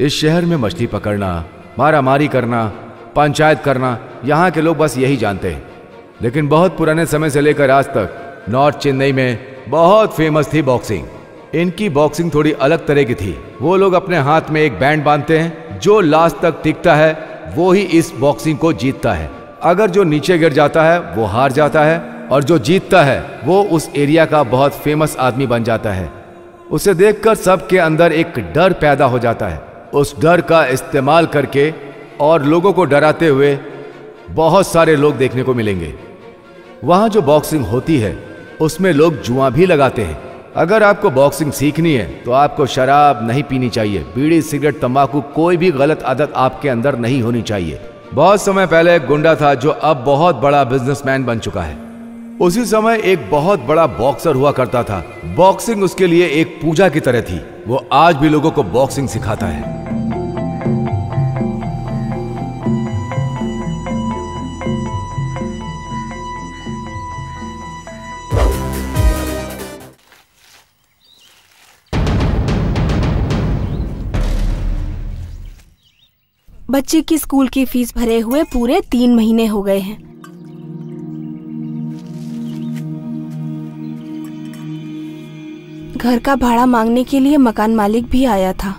इस शहर में मछली पकड़ना, मारामारी करना, पंचायत करना, यहाँ के लोग बस यही जानते हैं। लेकिन बहुत पुराने समय से लेकर आज तक नॉर्थ चेन्नई में बहुत फेमस थी बॉक्सिंग। इनकी बॉक्सिंग थोड़ी अलग तरह की थी। वो लोग अपने हाथ में एक बैंड बांधते हैं, जो लास्ट तक टिकता है वो ही इस बॉक्सिंग को जीतता है। अगर जो नीचे गिर जाता है वो हार जाता है, और जो जीतता है वो उस एरिया का बहुत फेमस आदमी बन जाता है। उसे देखकर सबके अंदर एक डर पैदा हो जाता है। उस डर का इस्तेमाल करके और लोगों को डराते हुए बहुत सारे लोग देखने को मिलेंगे। वहाँ जो बॉक्सिंग होती है उसमें लोग जुआ भी लगाते हैं। अगर आपको बॉक्सिंग सीखनी है तो आपको शराब नहीं पीनी चाहिए, बीड़ी, सिगरेट, तंबाकू, कोई भी गलत आदत आपके अंदर नहीं होनी चाहिए। बहुत समय पहले एक गुंडा था जो अब बहुत बड़ा बिजनेसमैन बन चुका है। उसी समय एक बहुत बड़ा बॉक्सर हुआ करता था। बॉक्सिंग उसके लिए एक पूजा की तरह थी। वो आज भी लोगों को बॉक्सिंग सिखाता है। बच्चे की स्कूल की फीस भरे हुए पूरे 3 महीने हो गए हैं। घर का भाड़ा मांगने के लिए मकान मालिक भी आया था।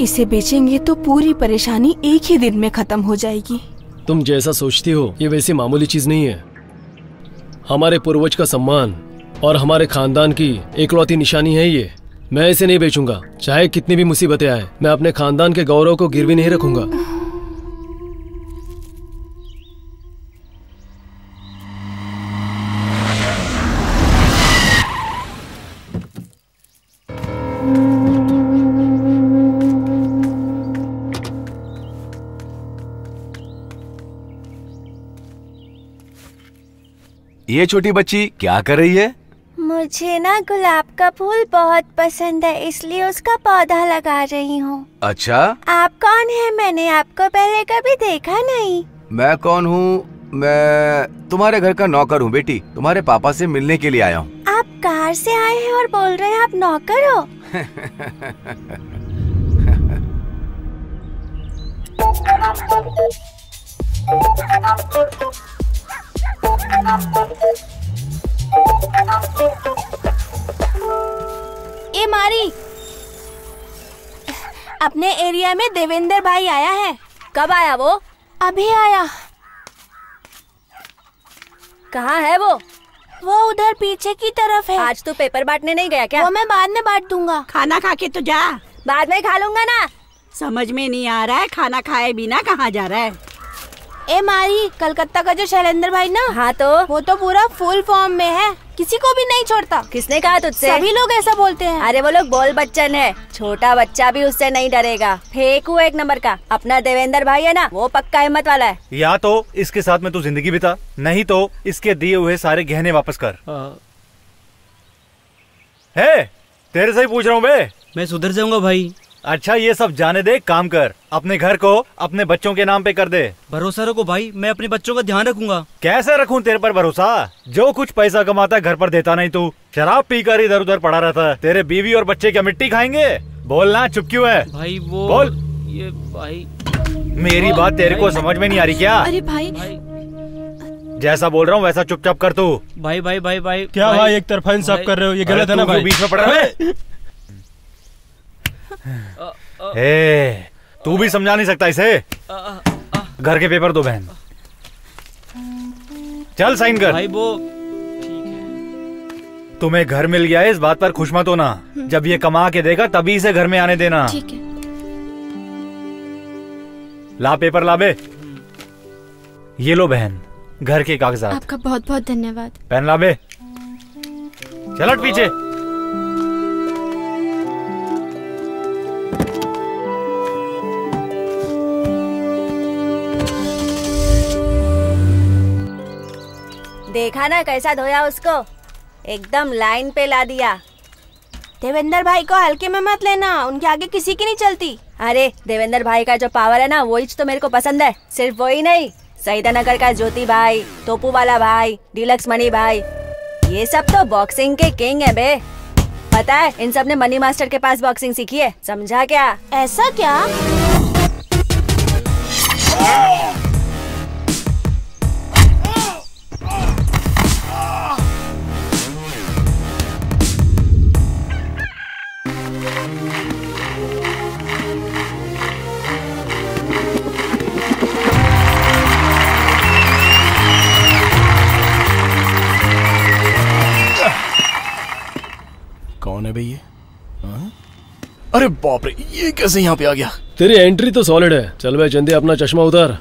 इसे बेचेंगे तो पूरी परेशानी एक ही दिन में खत्म हो जाएगी। तुम जैसा सोचती हो ये वैसी मामूली चीज नहीं है। हमारे पूर्वज का सम्मान और हमारे खानदान की एकलौती निशानी है ये। मैं इसे नहीं बेचूंगा, चाहे कितनी भी मुसीबतें आए। मैं अपने खानदान के गौरव को गिरवी नहीं रखूंगा। ये छोटी बच्ची क्या कर रही है? मुझे ना गुलाब का फूल बहुत पसंद है, इसलिए उसका पौधा लगा रही हूँ। अच्छा, आप कौन है? मैंने आपको पहले कभी देखा नहीं। मैं कौन हूँ? मैं तुम्हारे घर का नौकर हूँ बेटी। तुम्हारे पापा से मिलने के लिए आया हूँ। आप कार से आए हैं और बोल रहे हैं आप नौकर हो? ए मारी, अपने एरिया में देवेंद्र भाई आया है। कब आया वो? अभी आया। कहाँ है वो? वो उधर पीछे की तरफ है। आज तू पेपर बांटने नहीं गया क्या? वो मैं बाद में बांट दूंगा। खाना खा के तो जा। बाद में खा लूंगा ना। समझ में नहीं आ रहा है खाना खाए बिना कहाँ जा रहा है। ए मारी, कलकत्ता का जो शैलेंद्र भाई ना, हाँ तो वो तो पूरा फुल फॉर्म में है, किसी को भी नहीं छोड़ता। किसने कहा तुझसे? सभी लोग ऐसा बोलते हैं। अरे वो लोग बोल बच्चन है, छोटा बच्चा भी उससे नहीं डरेगा। फेंकू एक नंबर का। अपना देवेंद्र भाई है ना, वो पक्का हिम्मत वाला है। या तो इसके साथ में तू जिंदगी बिता, नहीं तो इसके दिए हुए सारे गहने वापस कर। है तेरे से ही पूछ रहा हूँ बे। मैं सुधर जाऊंगा भाई। अच्छा ये सब जाने दे, काम कर। अपने घर को अपने बच्चों के नाम पे कर दे। भरोसा रखो भाई, मैं अपने बच्चों का ध्यान रखूंगा। कैसे रखूं तेरे पर भरोसा? जो कुछ पैसा कमाता है घर पर देता नहीं, तू शराब पीकर इधर उधर पड़ा रहता है। तेरे बीवी और बच्चे क्या मिट्टी खाएंगे? बोलना, चुप क्यों है? भाई वो बोल। ये भाई मेरी बात तेरे को समझ में नहीं आ रही क्या? अरे भाई, जैसा बोल रहा हूँ वैसा चुपचाप कर तू। भाई भाई भाई भाई क्या भाई एक तरफा इंसाफ कर रहे हो? ये गलत है ना भाई। बीच में पड़ रहा है। तू भी समझा नहीं सकता इसे। घर के पेपर दो बहन। चल साइन कर। भाई वो ठीक है। तुम्हें घर मिल गया है, इस बात पर खुश मत होना। जब ये कमा के देगा तभी इसे घर में आने देना। ठीक है। ला पेपर ला बे। ये लो बहन घर के कागजात। आपका बहुत बहुत धन्यवाद। पेन ला बे। चलट पीछे। देखा ना कैसा धोया उसको, एकदम लाइन पे ला दिया। देवेंद्र भाई को हल्के में मत लेना, उनके आगे किसी की नहीं चलती। अरे देवेंद्र भाई का जो पावर है ना, वही तो मेरे को पसंद है। सिर्फ वही नहीं, सईदा नगर का ज्योति भाई, तोपू वाला भाई, डीलक्स मणि भाई, ये सब तो बॉक्सिंग के किंग है बे। पता है इन सब ने मनी मास्टर के पास बॉक्सिंग सीखी है, समझा क्या? ऐसा क्या? कौन है भाई ये? अरे बाप रे, ये कैसे यहाँ पे आ गया? तेरी एंट्री तो सॉलिड है। चल भाई चंदे अपना चश्मा उतार।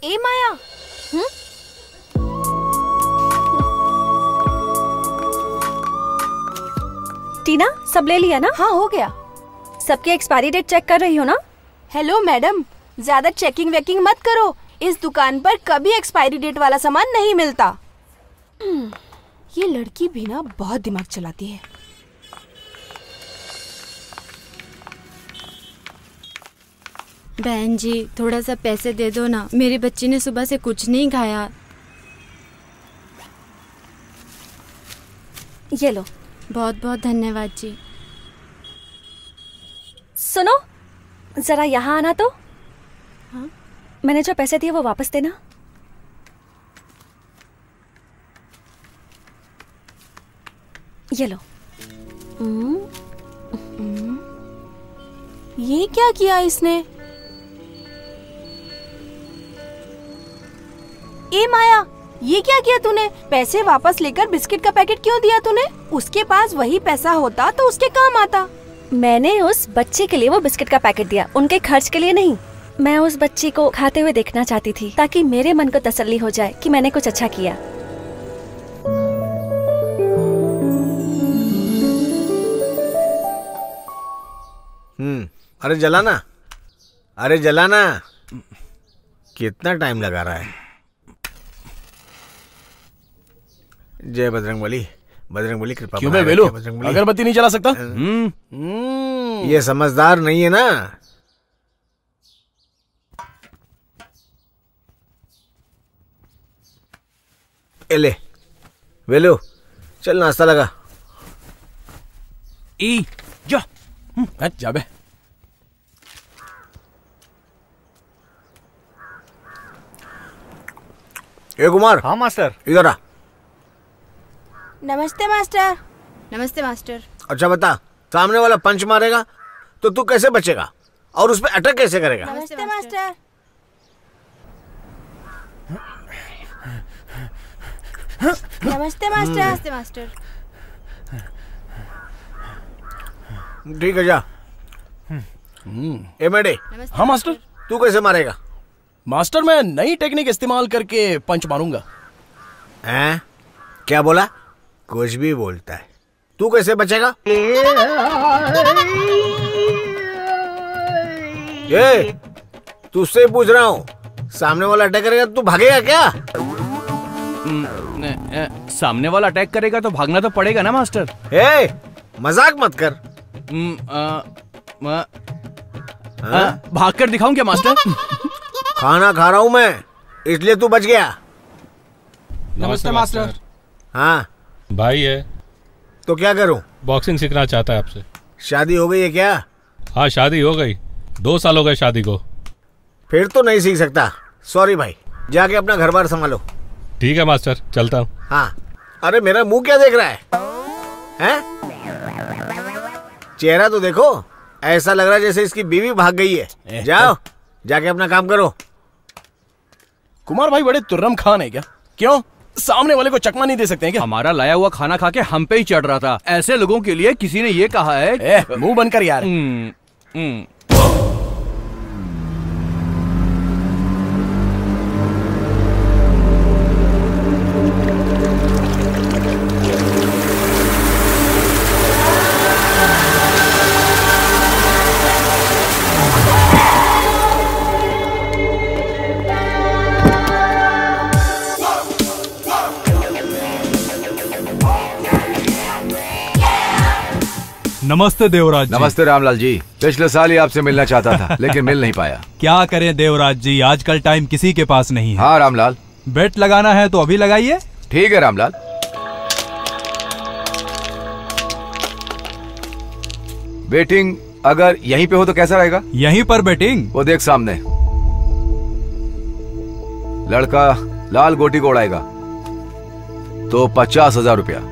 ए माया, टीना सब ले लिया ना? हाँ हो गया। सबकी एक्सपायरी डेट चेक कर रही हो ना? हेलो मैडम, ज्यादा चेकिंग वेकिंग मत करो। इस दुकान पर कभी एक्सपायरी डेट वाला सामान नहीं मिलता। ये लड़की भी ना बहुत दिमाग चलाती है। बहन जी थोड़ा सा पैसे दे दो ना, मेरी बच्ची ने सुबह से कुछ नहीं खाया। ये लो। बहुत बहुत धन्यवाद जी। सुनो जरा यहाँ आना तो। हाँ? मैंने जो पैसे दिए वो वापस देना। ये लो। ये क्या किया इसने? ए माया, ये क्या किया तूने? पैसे वापस लेकर बिस्किट का पैकेट क्यों दिया तूने? उसके पास वही पैसा होता तो उसके काम आता। मैंने उस बच्चे के लिए वो बिस्किट का पैकेट दिया, उनके खर्च के लिए नहीं। मैं उस बच्ची को खाते हुए देखना चाहती थी ताकि मेरे मन को तसल्ली हो जाए कि मैंने कुछ अच्छा किया। अरे जलाना, अरे जलाना। कितना टाइम लगा रहा है? जय बजरंगबली, बजरंगबली कृपा। क्यों मैं वेलू अगरबत्ती नहीं जला सकता? ये समझदार नहीं है ना। ले वेलू, चल नाश्ता लगा। जा बे। ए कुमार। हाँ मास्टर। इधर आ। नमस्ते मास्टर। नमस्ते मास्टर। अच्छा बता, सामने वाला पंच मारेगा तो तू कैसे बचेगा और उस पे अटैक कैसे करेगा? नमस्ते मास्टर। नमस्ते मास्टर। नमस्ते मास्टर। ठीक है जा। ए मेडे। हाँ मास्टर। तू कैसे मारेगा? मास्टर मैं नई टेक्निक इस्तेमाल करके पंच मारूंगा। हैं? क्या बोला? कुछ भी बोलता है। तू कैसे बचेगा? ये तुझसे पूछ रहा हूँ, सामने वाला अटैक करेगा तू भागेगा क्या? सामने वाला अटैक करेगा तो भागना तो पड़ेगा ना मास्टर। मजाक मत कर। भाग कर दिखाऊं क्या मास्टर? खाना खा रहा हूँ मैं, इसलिए तू बच गया। नमस्ते मास्टर। हाँ भाई है तो क्या करूं? बॉक्सिंग सीखना चाहता है आपसे। शादी हो गई है क्या? हाँ शादी हो गई, 2 साल हो गए शादी को। फिर तो नहीं सीख सकता, सॉरी भाई। जाके अपना घर बार संभालो। ठीक है मास्टर, चलता हूँ। हाँ। अरे मेरा मुंह क्या देख रहा है? हैं? चेहरा तो देखो, ऐसा लग रहा है जैसे इसकी बीवी भाग गई है। जाओ जाके अपना काम करो। कुमार भाई बड़े तुर्रम खान है क्या? क्यों सामने वाले को चकमा नहीं दे सकते हैं क्या? हमारा लाया हुआ खाना खा के हम पे ही चढ़ रहा था। ऐसे लोगों के लिए किसी ने ये कहा है। मुंह बंद कर यार। नमस्ते देवराज जी। नमस्ते रामलाल जी। पिछले साल ही आपसे मिलना चाहता था लेकिन मिल नहीं पाया। क्या करें देवराज जी, आजकल टाइम किसी के पास नहीं है। हाँ रामलाल। बेट लगाना है तो अभी लगाइए। ठीक है रामलाल। बेटिंग अगर यहीं पे हो तो कैसा रहेगा? यहीं पर बेटिंग? वो देख सामने, लड़का लाल गोटी को उड़ाएगा तो 50,000 रुपया।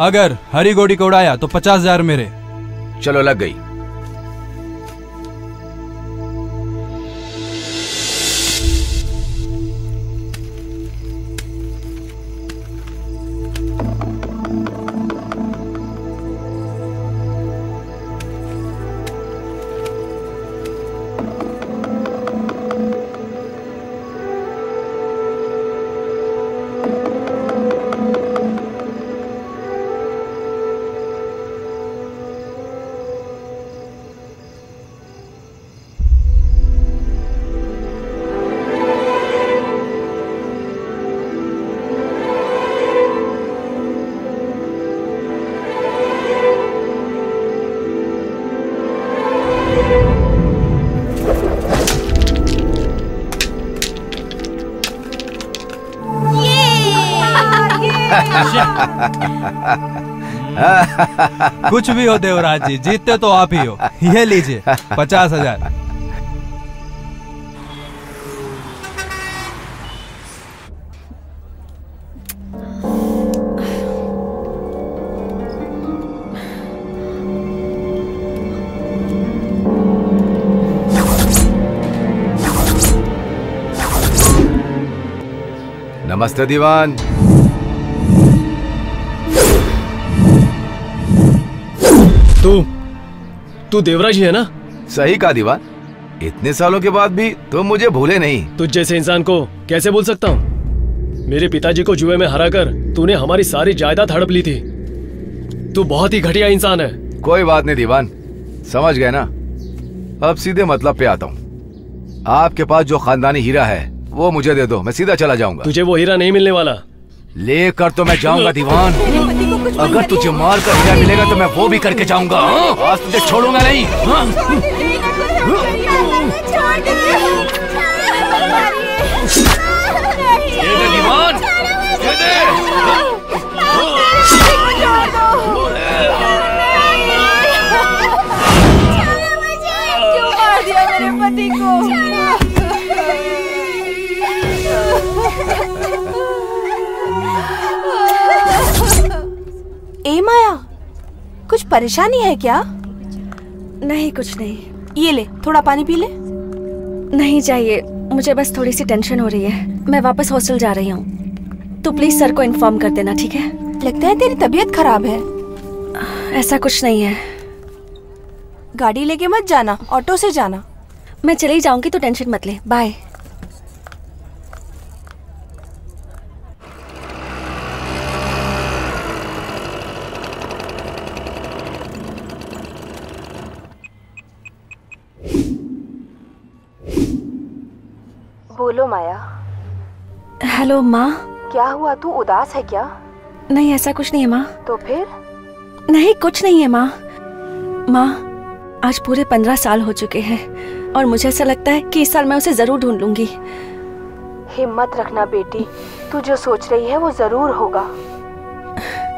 अगर हरी गोटी को उड़ाया तो 50,000 मेरे। चलो लग गई। कुछ भी हो देवराज जी, जीतते तो आप ही हो। ये लीजिए 50,000। नमस्ते दीवान। तू देवराज ही है ना? सही कहा दीवान। इतने सालों के बाद भी तुम मुझे भूले नहीं। तुझ जैसे इंसान को कैसे भूल सकता हूँ? मेरे पिताजी को जुए में हराकर तूने हमारी सारी जायदाद हड़प ली थी। तू बहुत ही घटिया इंसान है। कोई बात नहीं दीवान, समझ गए ना। अब सीधे मतलब पे आता हूँ। आपके पास जो खानदानी हीरा है वो मुझे दे दो, मैं सीधा चला जाऊंगा। तुझे वो हीरा नहीं मिलने वाला। लेकर तो मैं जाऊंगा दीवान। अगर तुझे मार कर हीरा मिलेगा तो मैं वो भी करके जाऊंगा। आज तुझे छोड़ूंगा नहीं। ये दे दीवान, ये दे। क्यों मार दिया मेरे पति को? ए माया, कुछ परेशानी है क्या? नहीं, कुछ नहीं। ये ले, थोड़ा पानी पी ले। नहीं चाहिए, मुझे बस थोड़ी सी टेंशन हो रही है। मैं वापस हॉस्टल जा रही हूँ। तो प्लीज सर को इन्फॉर्म कर देना, ठीक है? लगता है तेरी तबीयत खराब है। ऐसा कुछ नहीं है। गाड़ी लेके मत जाना, ऑटो से जाना। मैं चली जाऊंगी तो टेंशन मत ले। बाय। बोलो माया। हेलो माँ। क्या हुआ, तू उदास है क्या? नहीं, ऐसा कुछ नहीं है माँ। तो फिर? नहीं, कुछ नहीं है माँ। माँ, आज पूरे 15 साल हो चुके हैं और मुझे ऐसा लगता है कि इस साल मैं उसे जरूर ढूंढ लूंगी। हिम्मत रखना बेटी, तू जो सोच रही है वो जरूर होगा।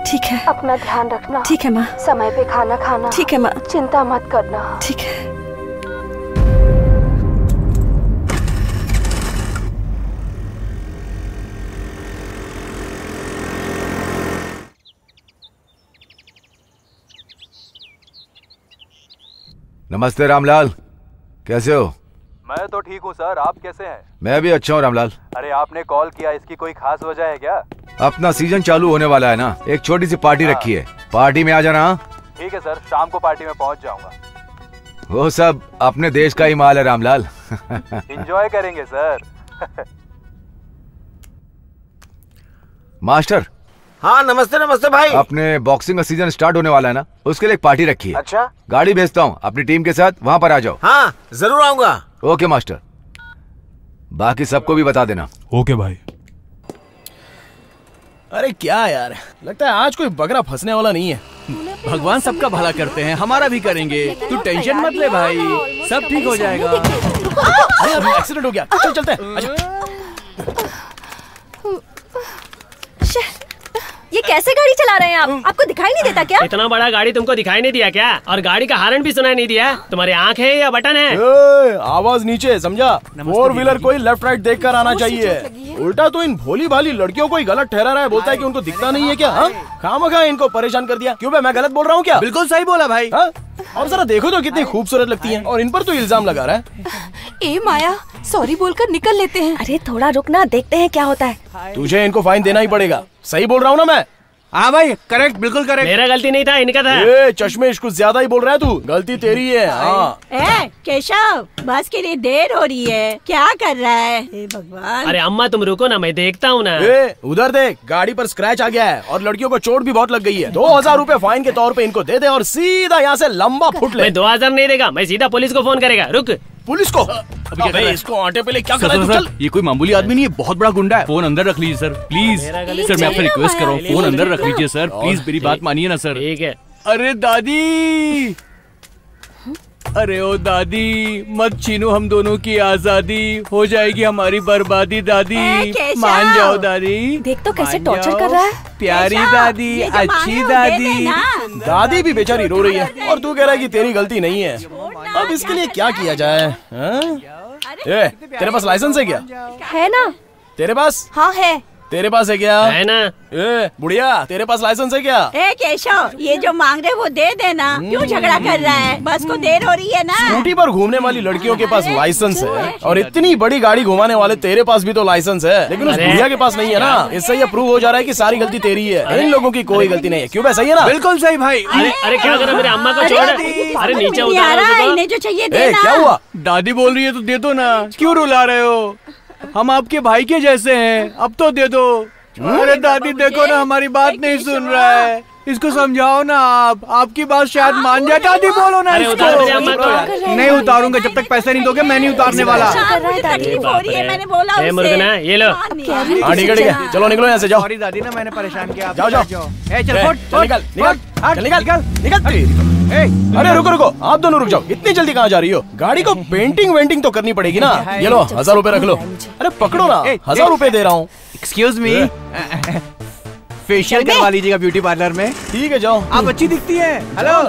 ठीक है। अपना ध्यान रखना। ठीक है माँ। समय पे खाना खाना। ठीक है माँ। चिंता मत करना। ठीक है। नमस्ते रामलाल, कैसे हो? मैं तो ठीक हूँ सर, आप कैसे हैं? मैं भी अच्छा हूँ रामलाल। अरे आपने कॉल किया, इसकी कोई खास वजह है क्या? अपना सीजन चालू होने वाला है ना, एक छोटी सी पार्टी रखी है। पार्टी में आ जाना। ठीक है सर, शाम को पार्टी में पहुँच जाऊंगा। वो सब अपने देश का ही माल है रामलाल। एंजॉय करेंगे सर। मास्टर। हाँ नमस्ते नमस्ते भाई। अपने बॉक्सिंग का सीजन स्टार्ट होने वाला है ना, उसके लिए एक पार्टी रखी है। अच्छा, गाड़ी भेजता हूँ, अपनी टीम के साथ वहाँ पर आ जाओ। हाँ जरूर आऊंगा। ओके मास्टर, बाकी सबको भी बता देना। ओके भाई। अरे क्या यार, लगता है आज कोई बकरा फंसने वाला नहीं है। भगवान सबका भला करते हैं, हमारा भी करेंगे। तू टेंशन मत ले भाई, सब ठीक हो जाएगा। अरे अभी एक्सीडेंट हो गया, चल चलते हैं। अच्छा। ये कैसे गाड़ी चला रहे हैं आप? आपको दिखाई नहीं देता क्या? इतना बड़ा गाड़ी तुमको दिखाई नहीं दिया क्या? और गाड़ी का हॉर्न भी सुनाई नहीं दिया? तुम्हारी आँख है या बटन है? आवाज नीचे, समझा? 4 व्हीलर कोई लेफ्ट राइट देख कर आना चाहिए। उल्टा तो इन भोली भाली लड़कियों को ही गलत ठहरा रहा है, बोलता है कि उनको दिखता नहीं है क्या? खामखा इनको परेशान कर दिया। क्यों बे, मैं गलत बोल रहा हूँ क्या? बिल्कुल सही बोला भाई। और जरा देखो तो कितनी खूबसूरत लगती है, और इन पर तो इल्जाम लगा रहा है। ए माया, सॉरी बोलकर निकल लेते हैं। अरे थोड़ा रुकना, देखते हैं क्या होता है। तुझे इनको फाइन देना ही पड़ेगा। सही बोल रहा हूँ ना मैं? हाँ भाई, करेक्ट, बिल्कुल करेक्ट। मेरा गलती नहीं था, इनका था। चश्मेश कुछ ज्यादा ही बोल रहा है तू, गलती तेरी है। हाँ। केशव, बस के लिए देर हो रही है, क्या कर रहा है? हे भगवान। अरे अम्मा तुम रुको ना, मैं देखता हूँ ना। उधर देख, गाड़ी पर स्क्रैच आ गया है और लड़कियों को चोट भी बहुत लग गई है। 2000 रूपए फाइन के तौर पे इनको दे दे और सीधा यहाँ से लंबा फुट ले। मैं 2000 नहीं देगा, मैं सीधा पुलिस को फोन करेगा। रुक। पुलिस को? अबे इसको आटे पे ले, क्या कर रहा है तू? चल। ये कोई मामूली आदमी नहीं है, बहुत बड़ा गुंडा है। फोन अंदर रख लीजिए सर, प्लीज। सर मैं आपसे रिक्वेस्ट कर रहा हूँ, फोन अंदर रख लीजिए सर, प्लीज मेरी बात मानिए ना सर। ठीक है। अरे दादी, अरे ओ दादी, मत छीनो हम दोनों की आजादी, हो जाएगी हमारी बर्बादी। दादी मान जाओ दादी। देख तो कैसे टॉर्चर कर रहा है। प्यारी दादी, अच्छी दादी। दादी भी बेचारी रो रही है और तू कह रहा है कि तेरी गलती नहीं है। अब इसके लिए क्या किया जाए? तेरे पास लाइसेंस है क्या? है ना। तेरे पास? हाँ है। तेरे पास है क्या? है ना। बुढ़िया, तेरे पास लाइसेंस है क्या? केशव, ये जो मांग रहे वो दे देना। क्यों झगड़ा कर रहा है? बस को देर हो रही है ना। स्कूटी पर घूमने वाली लड़कियों के पास लाइसेंस है और इतनी बड़ी गाड़ी घुमाने वाले तेरे पास भी तो लाइसेंस है, लेकिन उस बुढ़िया के पास नहीं है ना। इससे ये प्रूव हो जा रहा है कि सारी गलती तेरी है, इन लोगों की कोई गलती नहीं है। क्यों? सही है ना? बिल्कुल सही भाई। अरे क्या करा, मेरे अम्मा को छोड़। अरे नीचे उतारो, इन्हें जो चाहिए देना। क्या हुआ? दादी बोल रही है तो दे दो ना, क्यों रुला रहे हो? हम आपके भाई के जैसे हैं, अब तो दे दो। अरे दादी देखो ना, हमारी बात नहीं सुन रहा है, इसको समझाओ ना आप, आपकी बात शायद मान जाए। दादी बोलो ना इसको। नहीं उतारूंगा, जब तक पैसे नहीं दोगे मैं नहीं उतारने वाला। मैंने बोला मुर्गना, ये लो। ठीक है, चलो निकलो यहाँ से, जाओ। सॉरी दादी ना, मैंने परेशान किया। जाओ जाओ, निकल। अरे रुको रुको, आप दोनों रुक जाओ। इतनी जल्दी कहाँ जा रही हो? गाड़ी को पेंटिंग वेंटिंग तो करनी पड़ेगी ना। ये लो 1000 रूपए रख लो। अरे पकड़ो ना, 1000 रूपए दे रहा हूँ। एक्सक्यूज मी, फेशियल करवा लीजिएगा ब्यूटी पार्लर में। ठीक है, जाओ। आप अच्छी दिखती है। हेलो।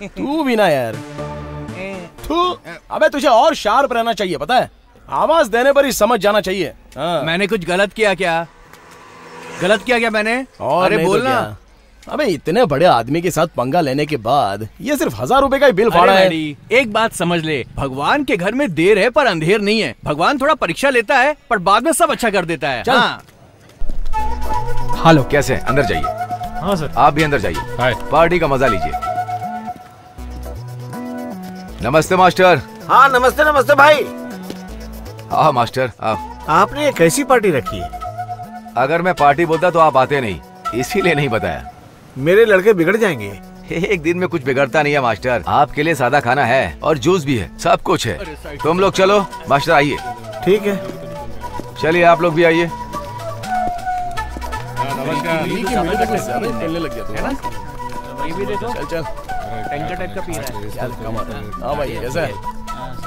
तू भी ना यार, तू। अबे तुझे और शार्प रहना चाहिए, पता है? आवाज देने पर ही समझ जाना चाहिए। मैंने कुछ गलत किया क्या? गलत किया क्या मैंने? अरे बोलना। अबे इतने बड़े आदमी के साथ पंगा लेने के बाद ये सिर्फ 1000 रूपए का ही बिल फाड़ा है। एक बात समझ ले, भगवान के घर में देर है पर अंधेर नहीं है। भगवान थोड़ा परीक्षा लेता है पर बाद में सब अच्छा कर देता है। हाँ। हेलो, कैसे? अंदर जाइए। हाँ सर। आप भी अंदर जाइए, पार्टी का मजा लीजिए। नमस्ते मास्टर। हाँ नमस्ते नमस्ते भाई। हाँ मास्टर, आपने ये कैसी पार्टी रखी है? अगर मैं पार्टी बोलता तो आप आते नहीं, इसीलिए नहीं बताया। मेरे लड़के बिगड़ जाएंगे। एक दिन में कुछ बिगड़ता नहीं है मास्टर। आपके लिए सादा खाना है और जूस भी है, सब कुछ है। तुम लोग चलो, मास्टर आइए। ठीक है, चलिए आप लोग भी आइए।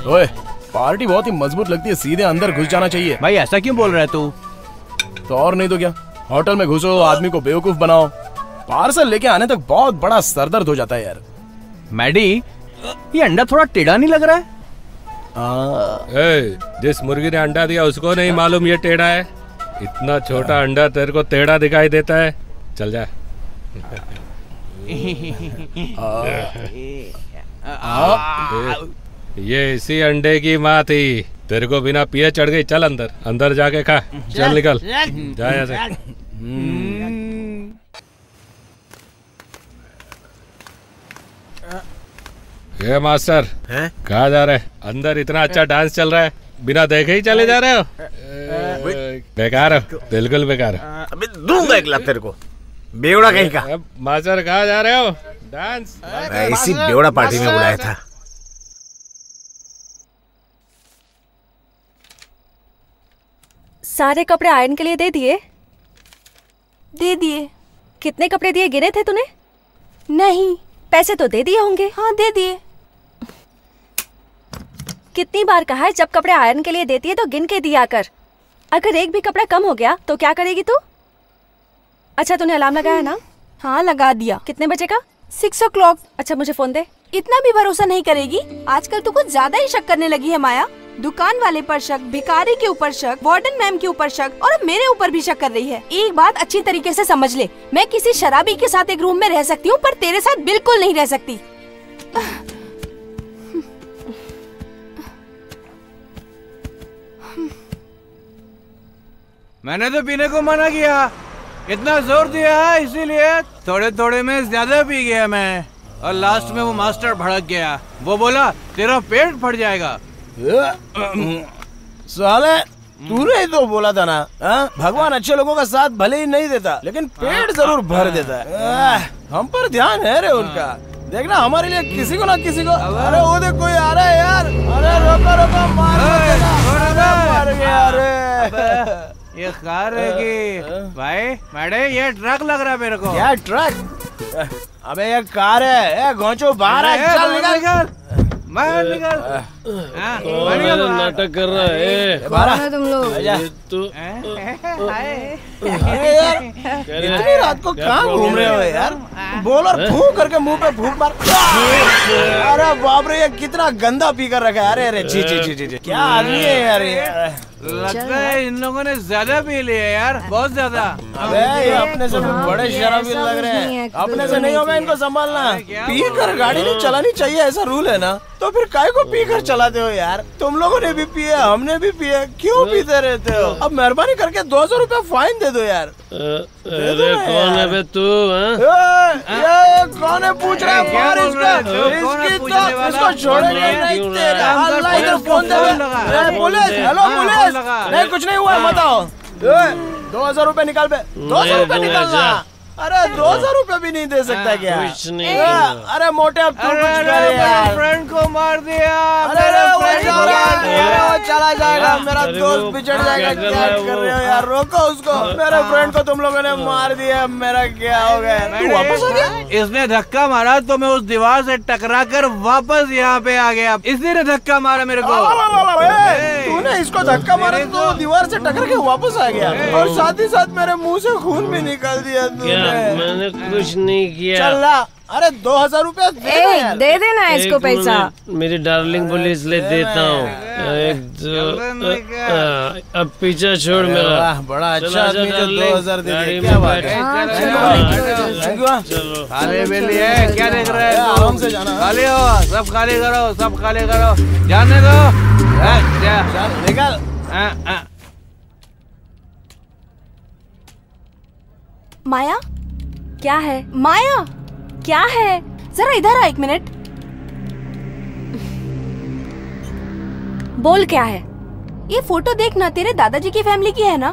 ओए, पार्टी बहुत ही मजबूत लगती है, सीधे अंदर घुस जाना चाहिए। भाई ऐसा क्यों बोल रहा है तू? तो और नहीं तो क्या, होटल में घुसो, आदमी को बेवकूफ बनाओ। पार्सल लेके आने तक बहुत बड़ा सरदर्द हो जाता है यार। मैडी, ये अंडा थोड़ा टेढ़ा नहीं लग रहा है? जिस मुर्गी ने अंडा दिया उसको नहीं मालूम ये टेढ़ा है। इतना छोटा अंडा तेरे को टेढ़ा दिखाई देता है? चल जा। ये इसी अंडे की माँ थी, तेरे को बिना पिए चढ़ गई। चल अंदर, अंदर जाके खा। चल निकल, जा यहाँ से। ये मास्टर कहाँ जा रहे? अंदर इतना अच्छा डांस चल रहा है, बिना देखे ही चले जा रहे हो? बेकार हो, बिल्कुल बेकार हो। अबे दूंगा एक लात तेरे को, बेवड़ा कहीं का। मास्टर कहाँ जा रहे हो? डांस इसी बेवड़ा पार्टी में बुलाया था। सारे कपड़े आयरन के लिए दे दिए? दे दिए। कितने कपड़े दिए, गिने थे तूने? नहीं। पैसे तो दे दिए होंगे। हाँ दे दिए। कितनी बार कहा है, जब कपड़े आयरन के लिए देती है तो गिन के दिया कर। अगर एक भी कपड़ा कम हो गया तो क्या करेगी तू? अच्छा तूने अलार्म लगाया ना? हाँ लगा दिया। कितने बजे का? 6 o'clock। अच्छा मुझे फोन दे। इतना भी भरोसा नहीं करेगी। आजकल तू कुछ ज्यादा ही शक करने लगी है माया। दुकान वाले पर शक, भिखारी के ऊपर शक, वार्डन मैम के ऊपर शक और अब मेरे ऊपर भी शक कर रही है। एक बात अच्छी तरीके से समझ ले, मैं किसी शराबी के साथ एक रूम में रह सकती हूँ पर तेरे साथ बिल्कुल नहीं रह सकती। मैंने तो पीने को मना किया, इतना जोर दिया इसीलिए थोड़े थोड़े में ज्यादा पी गया मैं, और लास्ट में वो मास्टर भड़क गया। वो बोला तेरा पेट फट जाएगा। साले तूने ही तो बोला था ना, भगवान अच्छे लोगों का साथ भले ही नहीं देता लेकिन पेट जरूर भर देता है। हम पर ध्यान है रे उनका। देखना हमारे लिए किसी को ना किसी को। अरे वो देख कोई आ रहा है यार। अरे रोको रोको, मार गया। अरे ये कार है कि भाई मैडम, ये ट्रक लग रहा है मेरे को। क्या ट्रक? अबे ये कार है। ये घोंचो बाहर है, चल निकल। नाटक कर रहा है। बारह तुम लोग तो इतनी रात को कहाँ घूम रहे हो यार? बोल और फूंक करके मुंह पे फूंक मार। अरे बाप रे, ये कितना गंदा पी कर रखा है। अरे अरे जी जी जी जी, क्या आदमी है यार ये। लगता है इन लोगों ने ज्यादा पी लिया यार, बहुत ज्यादा। अबे ये अपने से बड़े शराबी लग रहे हैं। अपने से नहीं होगा इनको संभालना। पी कर गाड़ी नहीं चलानी चाहिए, ऐसा रूल है ना। तो फिर काय को पी कर चलाते हो यार? तुम लोगों ने भी पिए, हमने भी पिए, क्यों पीते रहते हो? अब मेहरबानी करके 200 रुपया फाइन दे दो यार। अरे कौन है बे तू? ये कौन है पूछ रहा है? मार इसको छोड़ेंगे नहीं तेरे। अल्लाह इधर फोन दे। Police, hello police. नहीं कुछ नहीं हुआ, बताओ। 2000 रुपए निकाल बे। 200 रुपए निकालना। अरे 200 रुपए भी नहीं दे सकता क्या? कुछ नहीं। अरे मोटे अब तू कुछ कर यार। फ्रेंड को मार दिया। अरे वो चला जाएगा, मेरा दोस्त बिछड़ जाएगा। क्या कर रहे हो यार? रोको उसको। मेरे फ्रेंड को तुम लोगों ने मार दिया, मेरा क्या हो गया? तू वापस आ गया? इसने धक्का मारा तो मैं उस दीवार से टकरा कर वापस यहाँ पे आ गया। इसी ने धक्का मारा मेरे को। तूने इसको धक्का मारा तो दीवार से टकरा के वापस आ गया, और साथ ही साथ मेरे मुँह से खून भी निकाल दिया तूने। मैंने कुछ नहीं किया। चल रहा। अरे 2000 रुपया दे देना इसको पैसा। मेरी डार्लिंग बोली इसलिए देता हूँ। एक दो, अब पीछा छोड़ मेरा। बड़ा अच्छा आदमी जो 2000 दे दिया। क्या बात है? चलो खाली बेली है, क्या देख रहे हैं? आराम से जाना। खाली हो, सब खाली करो, सब खाली करो, जाने दो। निकल। माया, क्या है? माया क्या है? जरा इधर आ 1 मिनट। बोल क्या है? ये फोटो देखना, तेरे दादाजी की फैमिली की है ना?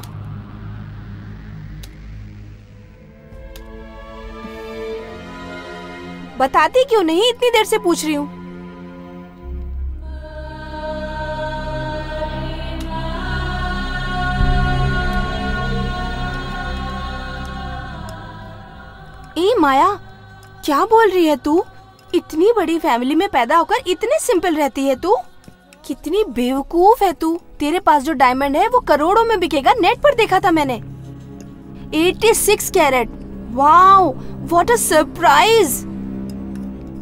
बताती क्यों नहीं? इतनी देर से पूछ रही हूँ। ए माया, क्या बोल रही है तू? इतनी बड़ी फैमिली में पैदा होकर इतने सिंपल रहती है तू? कितनी बेवकूफ है तू। तेरे पास जो डायमंड है वो करोड़ों में बिकेगा, नेट पर देखा था मैंने। 86 carat. Wow, what a surprise.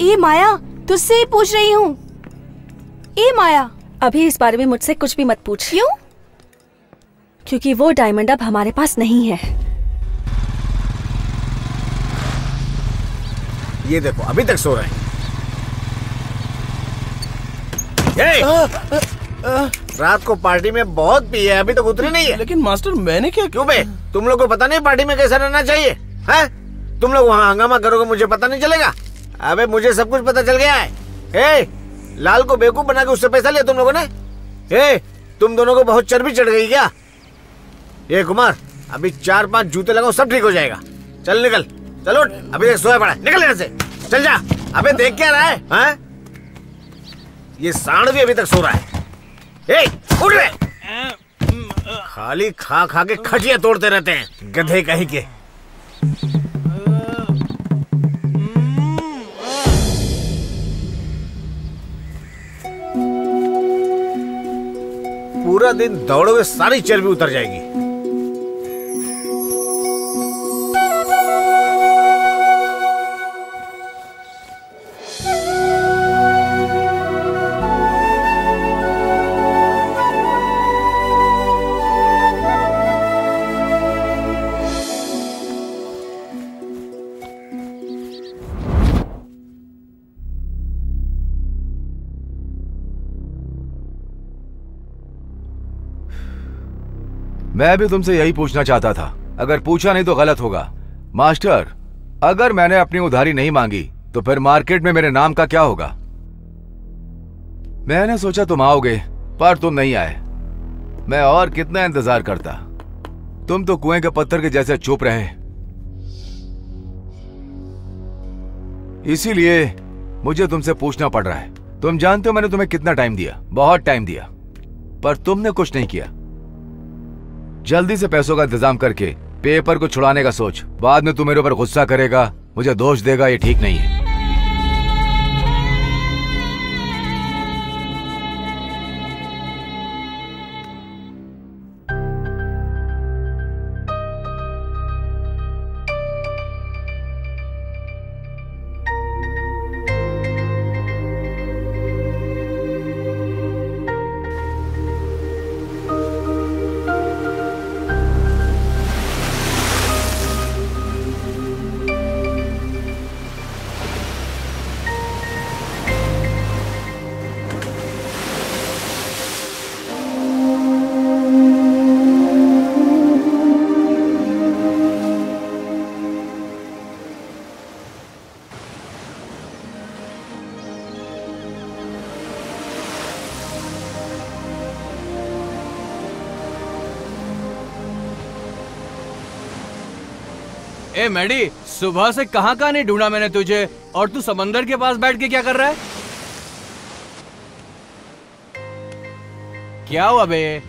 ए माया, तुझसे ही पूछ रही हूँ। ए माया, अभी इस बारे में मुझसे कुछ भी मत पूछ। क्यों? क्योंकि वो डायमंड अब हमारे पास नहीं है। ये देखो अभी तक सो रहे हैं। रात को पार्टी में बहुत पी है, अभी तक उतरी नहीं है। लेकिन मास्टर मैंने क्या? क्यों बे? तुम लोग को पता नहीं पार्टी में कैसा रहना चाहिए? हैं? तुम लोग वहाँ हंगामा करोगे, मुझे पता नहीं चलेगा? अबे मुझे सब कुछ पता चल गया है। लाल को बेवकूफ बना के उससे पैसा लिया तुम लोगों ने। तुम दोनों को बहुत चर्बी चढ़ गई क्या? ये कुमार, अभी 4-5 जूते लगाओ, सब ठीक हो जाएगा। चल निकल, चलो अभी तक सोया पड़ा है, निकल यहाँ से, चल जा। अबे देख क्या रहा है? हाँ? ये सांड भी अभी तक सो रहा है। उठ रे। खाली खा खा के खटिया तोड़ते रहते हैं, गधे कहीं के। पूरा दिन दौड़ोगे, सारी चर्बी उतर जाएगी। मैं भी तुमसे यही पूछना चाहता था, अगर पूछा नहीं तो गलत होगा। मास्टर, अगर मैंने अपनी उधारी नहीं मांगी तो फिर मार्केट में मेरे नाम का क्या होगा? मैंने सोचा तुम आओगे, पर तुम नहीं आए। मैं और कितना इंतजार करता। तुम तो कुएं के पत्थर के जैसे चुप रहे। इसीलिए मुझे तुमसे पूछना पड़ रहा है। तुम जानते हो मैंने तुम्हें कितना टाइम दिया, बहुत टाइम दिया, पर तुमने कुछ नहीं किया। जल्दी से पैसों का इंतजाम करके पेपर को छुड़ाने का सोच। बाद में तू मेरे ऊपर गुस्सा करेगा, मुझे दोष देगा, ये ठीक नहीं है। ए मैडी, सुबह से कहाँ कहाँ नहीं ढूंढा मैंने तुझे, और तू समंदर के पास बैठ के क्या कर रहा है? क्या हुआ बे?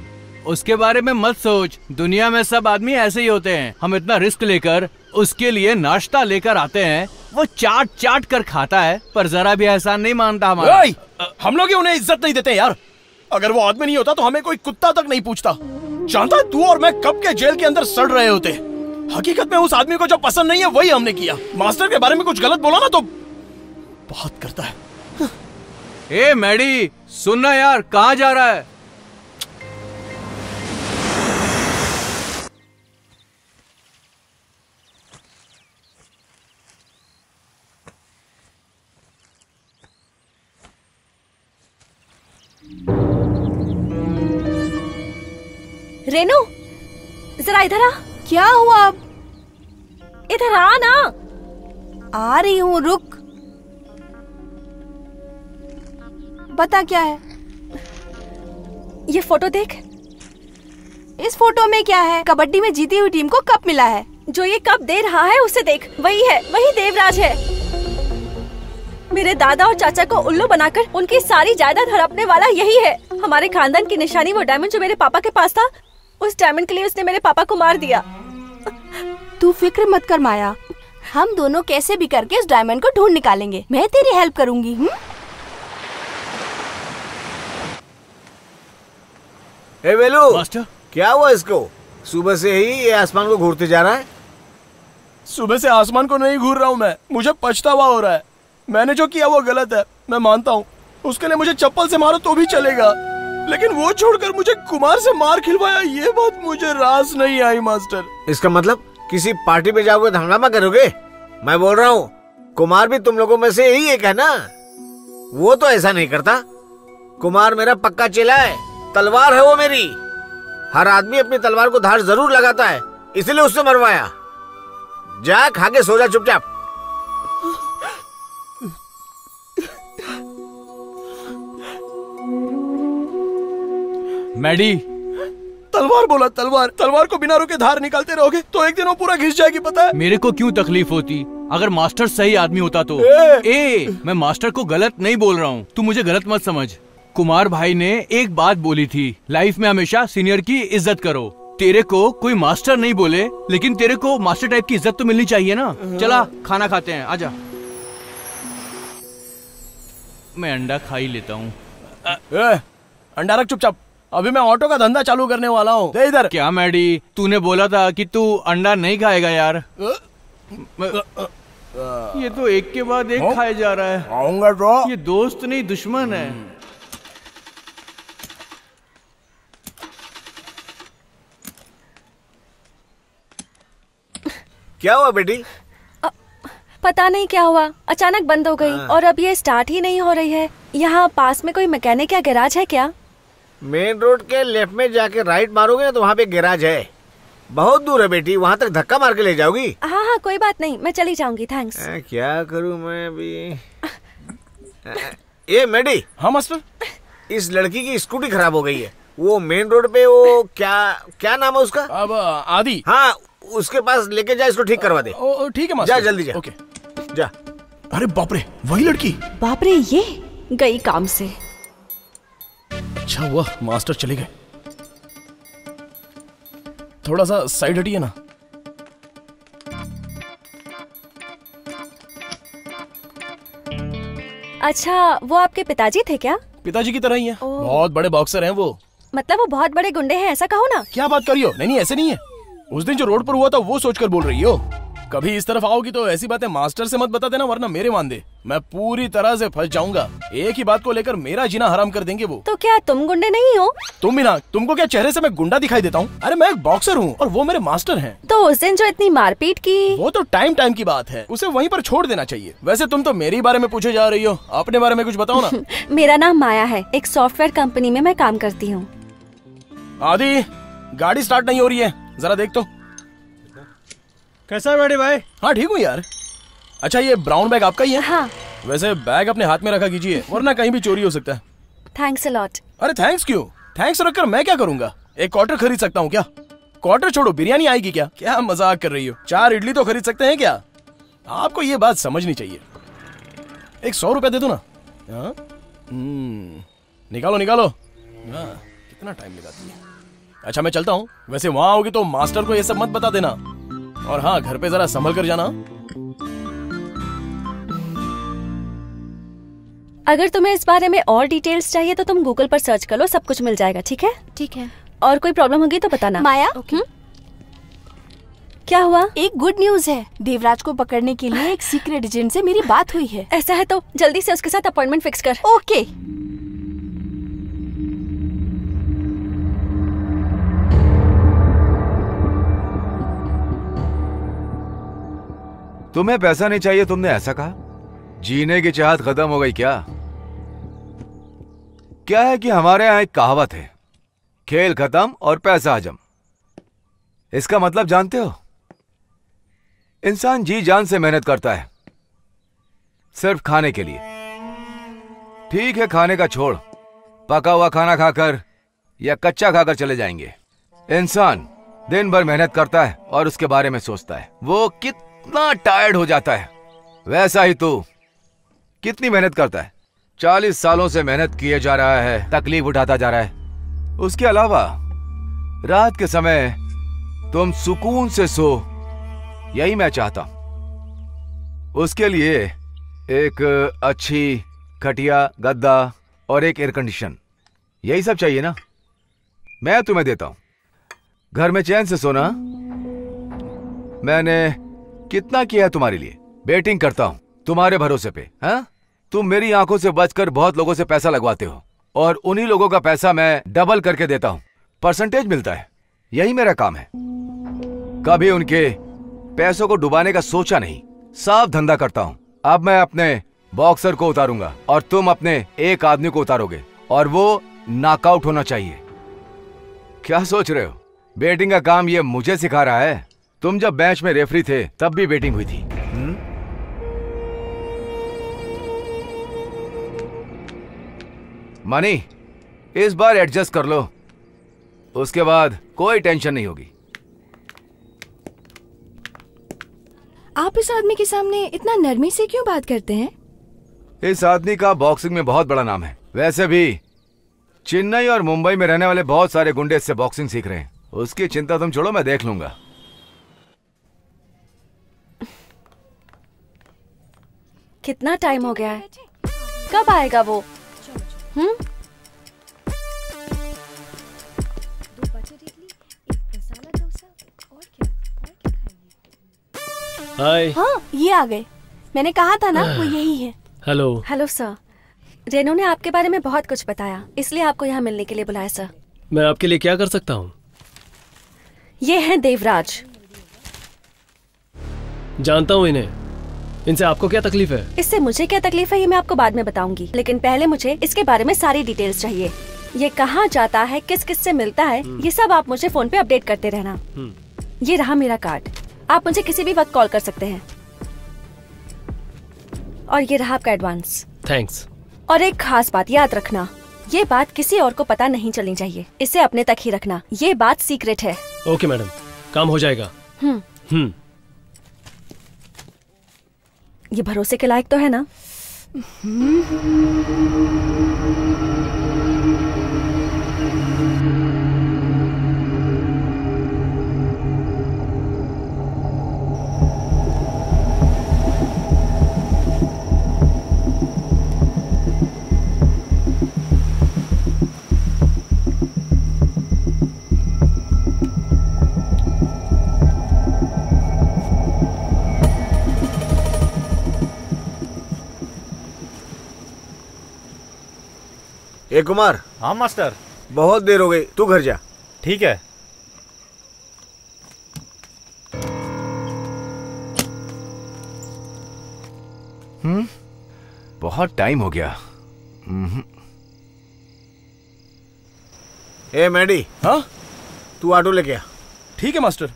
उसके बारे में मत सोच। दुनिया में सब आदमी ऐसे ही होते हैं। हम इतना रिस्क लेकर उसके लिए नाश्ता लेकर आते हैं, वो चाट चाट कर खाता है, पर जरा भी एहसान नहीं मानता हमारा। हम लोग उन्हें इज्जत नहीं देते यार। अगर वो आदमी नहीं होता तो हमें कोई कुत्ता तक नहीं पूछता। जानता है, तू और मैं कब के जेल के अंदर सड़ रहे होते। हकीकत में उस आदमी को जो पसंद नहीं है वही हमने किया। मास्टर के बारे में कुछ गलत बोला ना तो बहुत करता है। ए मैडी, सुनना यार, कहाँ जा रहा है? रेनू, जरा इधर आ। क्या हुआ? अब इधर आ ना। आ रही हूँ, रुक। बता क्या है? ये फोटो देख। इस फोटो में क्या है? कबड्डी में जीती हुई टीम को कप मिला है। जो ये कप दे रहा है उसे देख, वही है, वही देवराज है। मेरे दादा और चाचा को उल्लू बनाकर उनकी सारी जायदाद हड़पने वाला यही है। हमारे खानदान की निशानी वो डायमंड जो मेरे पापा के पास था, उस डायमंड के लिए उसने मेरे पापा को मार दिया। तू फिक्र मत कर माया, हम दोनों कैसे भी करके इस डायमंड को ढूंढ निकालेंगे। मैं तेरी हेल्प करूंगी। ए वेलू, मास्टर, क्या हुआ इसको? सुबह से ही ये आसमान को घूरते जा रहा है। सुबह से आसमान को नहीं घूर रहा हूँ मैं, मुझे पछतावा हो रहा है। मैंने जो किया वो गलत है, मैं मानता हूँ। उसके लिए मुझे चप्पल से मारो तो भी चलेगा, लेकिन वो छोड़कर मुझे कुमार से मार खिलवाया, ये बात मुझे रास नहीं आई मास्टर। इसका मतलब किसी पार्टी में जाओगे तो हंगामा करोगे? मैं बोल रहा हूँ, कुमार भी तुम लोगों में से ही एक है ना। वो तो ऐसा नहीं करता। कुमार मेरा पक्का चेला है, तलवार है वो मेरी। हर आदमी अपनी तलवार को धार जरूर लगाता है, इसलिए उससे मरवाया। जा, खा के सो जा चुपचाप। मैडी, तलवार बोला, तलवार। तलवार को बिना रुके धार निकालते रहोगे तो एक दिन वो पूरा घिस जाएगी, पता है? मेरे को क्यों तकलीफ होती अगर मास्टर सही आदमी होता तो। मैं मास्टर को गलत नहीं बोल रहा हूँ, तू मुझे गलत मत समझ। कुमार भाई ने एक बात बोली थी, लाइफ में हमेशा सीनियर की इज्जत करो। तेरे को कोई मास्टर नहीं बोले, लेकिन तेरे को मास्टर टाइप की इज्जत तो मिलनी चाहिए ना। चला खाना खाते हैं, आजा। मैं अंडा खा ही लेता हूँ। अंडा रख चुपचाप, अभी मैं ऑटो का धंधा चालू करने वाला हूँ। दे इधर। क्या मैडी, तूने बोला था कि तू अंडा नहीं खाएगा यार। ये तो एक के बाद एक खाए जा रहा है। आऊंगा तो। ये दोस्त नहीं दुश्मन है। क्या हुआ बेटी? पता नहीं क्या हुआ, अचानक बंद हो गई और अब ये स्टार्ट ही नहीं हो रही है। यहाँ पास में कोई मैकेनिक या गैराज है क्या? मेन रोड के लेफ्ट में जाके राइट मारोगे ना तो वहाँ पे गैराज है। बहुत दूर है बेटी, वहाँ तक धक्का मार के ले जाओगी? हाँ हाँ कोई बात नहीं, मैं चली जाऊंगी, थैंक्स। क्या करूँ मैं अभी? ये मेडी। हाँ मास्टर। इस लड़की की स्कूटी खराब हो गई है। वो मेन रोड पे वो क्या नाम है उसका? अब आदि। हाँ उसके पास लेके जा, इसको ठीक करवा दे। ठीक है मास्टर। जा जल्दी जा। ओके जा। अरे बाप रे, वही लड़की। बाप रे, ये गई काम से। अच्छा हुआ मास्टर चले गए। थोड़ा सा साइड हटिए ना। अच्छा, वो आपके पिताजी थे क्या? पिताजी की तरह ही है, बहुत बड़े बॉक्सर हैं वो। मतलब वो बहुत बड़े गुंडे हैं, ऐसा कहो ना। क्या बात करियो? नहीं ऐसे नहीं है। उस दिन जो रोड पर हुआ था वो सोचकर बोल रही हो। कभी इस तरफ आओगी तो ऐसी बातें मास्टर से मत बता देना, वरना मेरे मान दे। मैं पूरी तरह से फंस जाऊंगा। एक ही बात को लेकर मेरा जीना हराम कर देंगे वो। तो क्या तुम गुंडे नहीं हो? तुम भी ना। तुमको क्या चेहरे से मैं गुंडा दिखाई देता हूँ? अरे मैं एक बॉक्सर हूँ और वो मेरे मास्टर हैं। तो उस दिन जो इतनी मारपीट की, वो तो टाइम की बात है, उसे वहीं पर छोड़ देना चाहिए। वैसे तुम तो मेरे बारे में पूछे जा रही हो, अपने बारे में कुछ बताओ ना। मेरा नाम माया है, एक सॉफ्टवेयर कंपनी में मैं काम करती हूँ। आदि, गाड़ी स्टार्ट नहीं हो रही है, जरा देख तो। कैसा है बड़े भाई? हाँ ठीक हूँ यार। अच्छा ये ब्राउन बैग आपका ही है? हाँ। वैसे बैग अपने हाथ में रखा कीजिए, वरना कहीं भी चोरी हो सकता है। Thanks a lot. अरे थैंक्स क्यों? थैंक्स रखकर मैं क्या करूंगा? एक क्वार्टर खरीद सकता हूँ क्या? क्वार्टर छोड़ो, बिरयानी आएगी क्या? क्या मजाक कर रही हो? 4 इडली तो खरीद सकते हैं क्या? आपको ये बात समझनी चाहिए। एक 100 रुपया दे दो ना। निकालो निकालो। कितना टाइम लगाती है। अच्छा मैं चलता हूँ। वैसे वहां आओगी तो मास्टर को ये सब मत बता देना। और हाँ, घर पे जरा संभल कर जाना। अगर तुम्हें इस बारे में और डिटेल्स चाहिए तो तुम गूगल पर सर्च कर लो, सब कुछ मिल जाएगा। ठीक है? ठीक है। और कोई प्रॉब्लम होगी तो बताना। माया, क्या हुआ? एक गुड न्यूज है। देवराज को पकड़ने के लिए एक सीक्रेट एजेंट से मेरी बात हुई है। ऐसा है तो जल्दी से उसके साथ अपॉइंटमेंट फिक्स कर। ओके। तुम्हें पैसा नहीं चाहिए, तुमने ऐसा कहा? जीने की चाहत खत्म हो गई क्या? क्या है कि हमारे यहां एक कहावत है, खेल खत्म और पैसा हजम। इसका मतलब जानते हो? इंसान जी जान से मेहनत करता है सिर्फ खाने के लिए। ठीक है, खाने का छोड़, पका हुआ खाना खाकर या कच्चा खाकर चले जाएंगे। इंसान दिन भर मेहनत करता है और उसके बारे में सोचता है वो कितना टायर्ड हो जाता है। वैसा ही तू कितनी मेहनत करता है। 40 सालों से मेहनत किए जा रहा है, तकलीफ उठाता जा रहा है। उसके अलावा रात के समय तुम सुकून से सो, यही मैं चाहता हूं। उसके लिए एक अच्छी खटिया, गद्दा और एक एयर कंडीशन, यही सब चाहिए ना? मैं तुम्हें देता हूं। घर में चैन से सोना। मैंने कितना किया तुम्हारे लिए, बेटिंग करता हूं तुम्हारे भरोसे पे। हाँ, तुम मेरी आंखों से बचकर बहुत लोगों से पैसा लगवाते हो और उन्हीं लोगों का पैसा मैं डबल करके देता हूं, परसेंटेज मिलता है। यही मेरा काम है। कभी उनके पैसों को डुबाने का सोचा नहीं, साफ धंधा करता हूं। अब मैं अपने बॉक्सर को उतारूंगा और तुम अपने एक आदमी को उतारोगे और वो नॉकआउट होना चाहिए। क्या सोच रहे हो? बेटिंग का काम ये मुझे सिखा रहा है? तुम जब मैच में रेफरी थे तब भी बेटिंग हुई थी। मनी, इस बार एडजस्ट कर लो, उसके बाद कोई टेंशन नहीं होगी। आप इस आदमी के सामने इतना नरमी से क्यों बात करते हैं? इस आदमी का बॉक्सिंग में बहुत बड़ा नाम है। वैसे भी चेन्नई और मुंबई में रहने वाले बहुत सारे गुंडे इससे बॉक्सिंग सीख रहे हैं। उसकी चिंता तुम छोड़ो, मैं देख लूंगा। कितना टाइम हो गया है, कब आएगा वो? हाय। हाँ, ये आ गए। मैंने कहा था ना वो यही है। हेलो। हेलो सर, रेनू ने आपके बारे में बहुत कुछ बताया, इसलिए आपको यहाँ मिलने के लिए बुलाया सर। मैं आपके लिए क्या कर सकता हूँ? ये हैं देवराज। जानता हूँ इन्हें। इनसे आपको क्या तकलीफ है? इससे मुझे क्या तकलीफ है ये मैं आपको बाद में बताऊंगी, लेकिन पहले मुझे इसके बारे में सारी डिटेल्स चाहिए। ये कहाँ जाता है, किस किस से मिलता है, ये सब आप मुझे फोन पे अपडेट करते रहना। ये रहा मेरा कार्ड, आप मुझे किसी भी वक्त कॉल कर सकते हैं। और ये रहा आपका एडवांस। थैंक्स। और एक खास बात याद रखना, ये बात किसी और को पता नहीं चलनी चाहिए, इसे अपने तक ही रखना, ये बात सीक्रेट है। ओके मैडम, काम हो जाएगा। ये भरोसे के लायक तो है ना? ए कुमार। हाँ मास्टर। बहुत देर हो गई, तू घर जा। ठीक है। बहुत टाइम हो गया। ए मैडी। हाँ, तू ऑटो लेके आ। ठीक है मास्टर।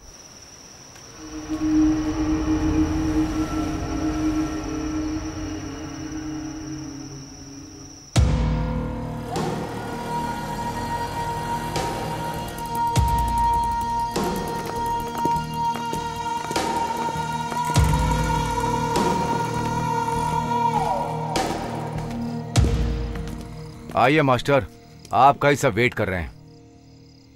आइए मास्टर, आपका ही सब वेट कर रहे हैं।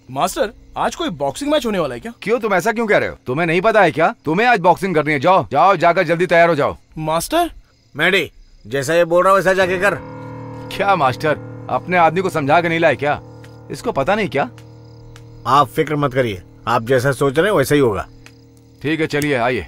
मास्टर, आज कोई बॉक्सिंग मैच होने वाला है क्या? क्यों, तुम ऐसा क्यों कह रहे हो? तुम्हें नहीं पता है क्या? तुम्हें आज बॉक्सिंग करनी है। जाओ जाओ, जाकर जल्दी तैयार हो जाओ। मास्टर। मैडी, जैसा ये बोल रहा हूँ वैसा जाके कर। क्या मास्टर, अपने आदमी को समझा के नहीं लाए क्या? इसको पता नहीं क्या? आप फिक्र मत करिए, आप जैसा सोच रहे हैं वैसा ही होगा। ठीक है, चलिए आइए।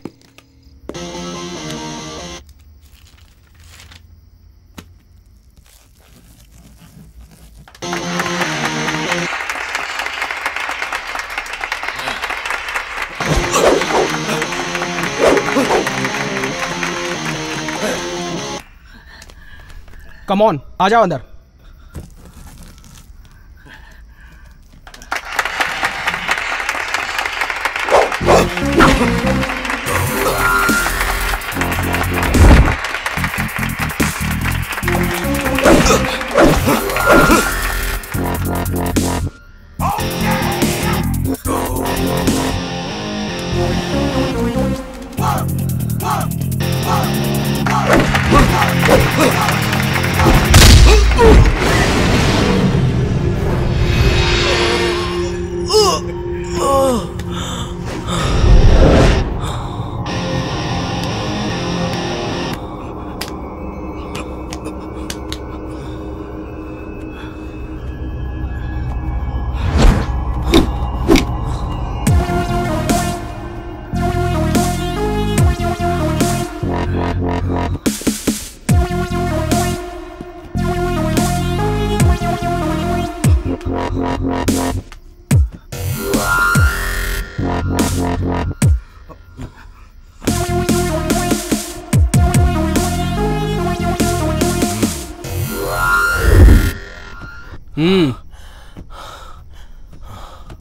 कम ऑन, आ जाओ अंदर।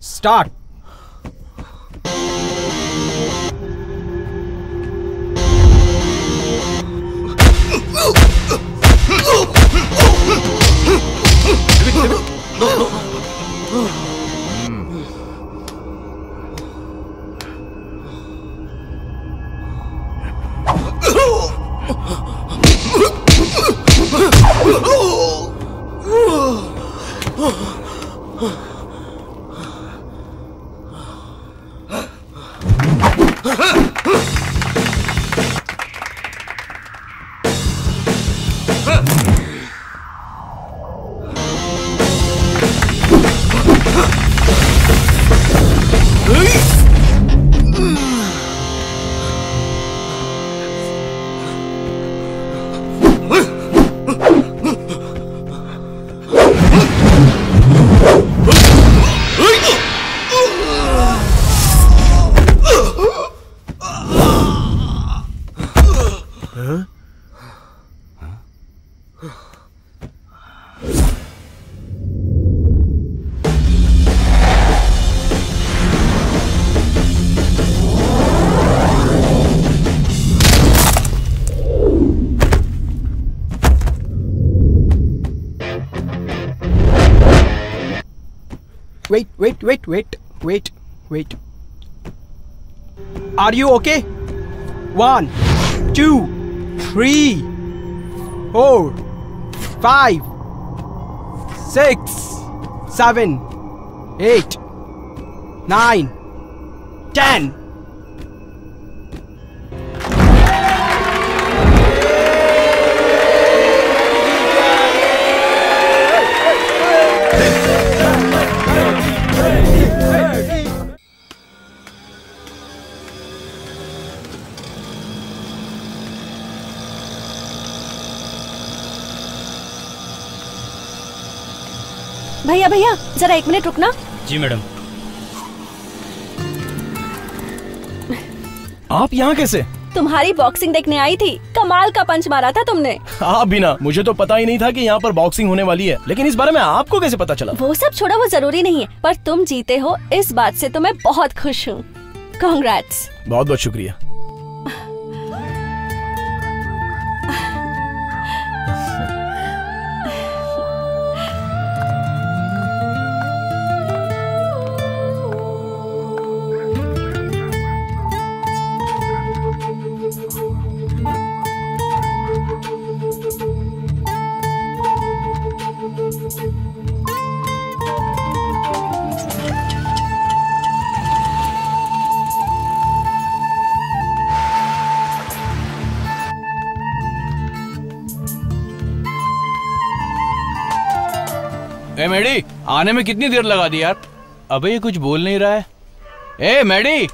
Start. wait. Are you okay? 1, 2, 3, 4, 5, 6, 7, 8, 9, 10. भैया भैया जरा 1 मिनट रुकना। जी मैडम। आप यहाँ कैसे? तुम्हारी बॉक्सिंग देखने आई थी, कमाल का पंच मारा था तुमने। आप भी ना, मुझे तो पता ही नहीं था कि यहाँ पर बॉक्सिंग होने वाली है, लेकिन इस बारे में आपको कैसे पता चला? वो सब छोड़ो, वो जरूरी नहीं है, पर तुम जीते हो इस बात से तो मैं बहुत खुश हूँ। कांग्रेट्स। बहुत बहुत शुक्रिया। ए मैडी, आने में कितनी देर लगा दी यार? अबे ये कुछ बोल नहीं रहा है। ए मैडी,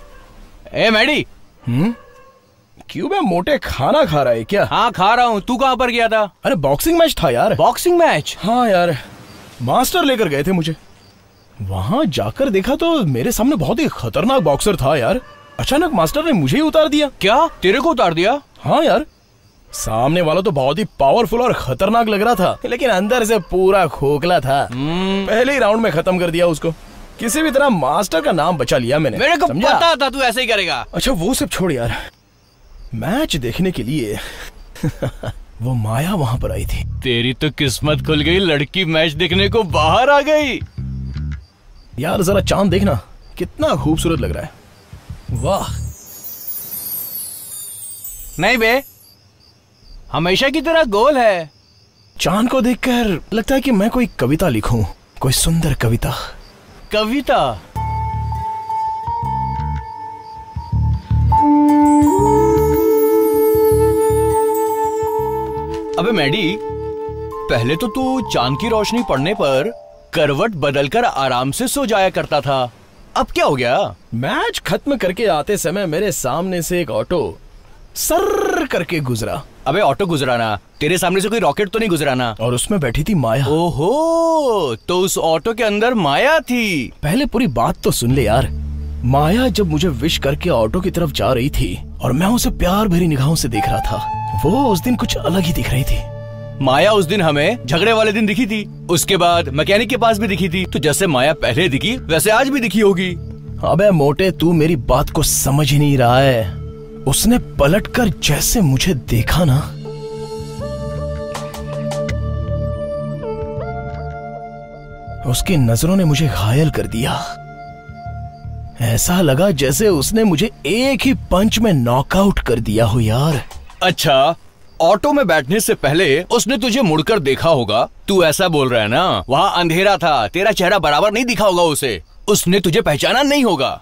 क्यों बे मोटे, खाना खा रहा है क्या? हाँ खा रहा हूँ। तू कहाँ पर गया था? अरे बॉक्सिंग मैच था यार। Boxing match? हाँ यार, मास्टर लेकर गए थे मुझे। वहाँ जाकर देखा तो मेरे सामने बहुत ही खतरनाक बॉक्सर था यार। अचानक मास्टर ने मुझे ही उतार दिया। क्या तेरे को उतार दिया? हाँ यार, सामने वाला तो बहुत ही पावरफुल और खतरनाक लग रहा था, लेकिन अंदर से पूरा खोखला था। पहले ही राउंड में खत्म कर दिया उसको। किसी भी तरह मास्टर का नाम बचा लिया मैंने। मेरे को पता था तू ऐसे ही करेगा। अच्छा वो सब छोड़ यार, मैच देखने के लिए वो माया वहाँ पर आई थी। तेरी तो किस्मत खुल गई, लड़की मैच देखने को बाहर आ गई। यार जरा चांद देखना, कितना खूबसूरत लग रहा है। वाह। नहीं बे, हमेशा की तरह गोल है। चांद को देखकर लगता है कि मैं कोई कविता लिखूं, कोई सुंदर कविता। कविता? अबे मैडी, पहले तो तू चांद की रोशनी पड़ने पर करवट बदलकर आराम से सो जाया करता था, अब क्या हो गया? मैच खत्म करके आते समय मेरे सामने से एक ऑटो सर करके गुजरा। अबे ऑटो गुजरा ना, तेरे सामने से कोई रॉकेट तो नहीं गुजरा ना? और उसमें बैठी थी माया। ओहो, तो उस ऑटो के अंदर माया थी। पहले पूरी बात तो सुन ले यार। माया जब मुझे विश करके ऑटो की तरफ जा रही थी और मैं उसे प्यार भरी निगाहों से देख रहा था, वो उस दिन कुछ अलग ही दिख रही थी। माया उस दिन हमें झगड़े वाले दिन दिखी थी, उसके बाद मैकेनिक के पास भी दिखी थी, तो जैसे माया पहले दिखी वैसे आज भी दिखी होगी। अबे मोटे, तू मेरी बात को समझ ही नहीं रहा है। उसने पलटकर जैसे मुझे देखा ना, उसकी नजरों ने मुझे घायल कर दिया। ऐसा लगा जैसे उसने मुझे एक ही पंच में नॉकआउट कर दिया हो यार। अच्छा, ऑटो में बैठने से पहले उसने तुझे मुड़कर देखा होगा, तू ऐसा बोल रहा है ना? वहाँ अंधेरा था, तेरा चेहरा बराबर नहीं दिखा होगा उसे, उसने तुझे पहचाना नहीं होगा।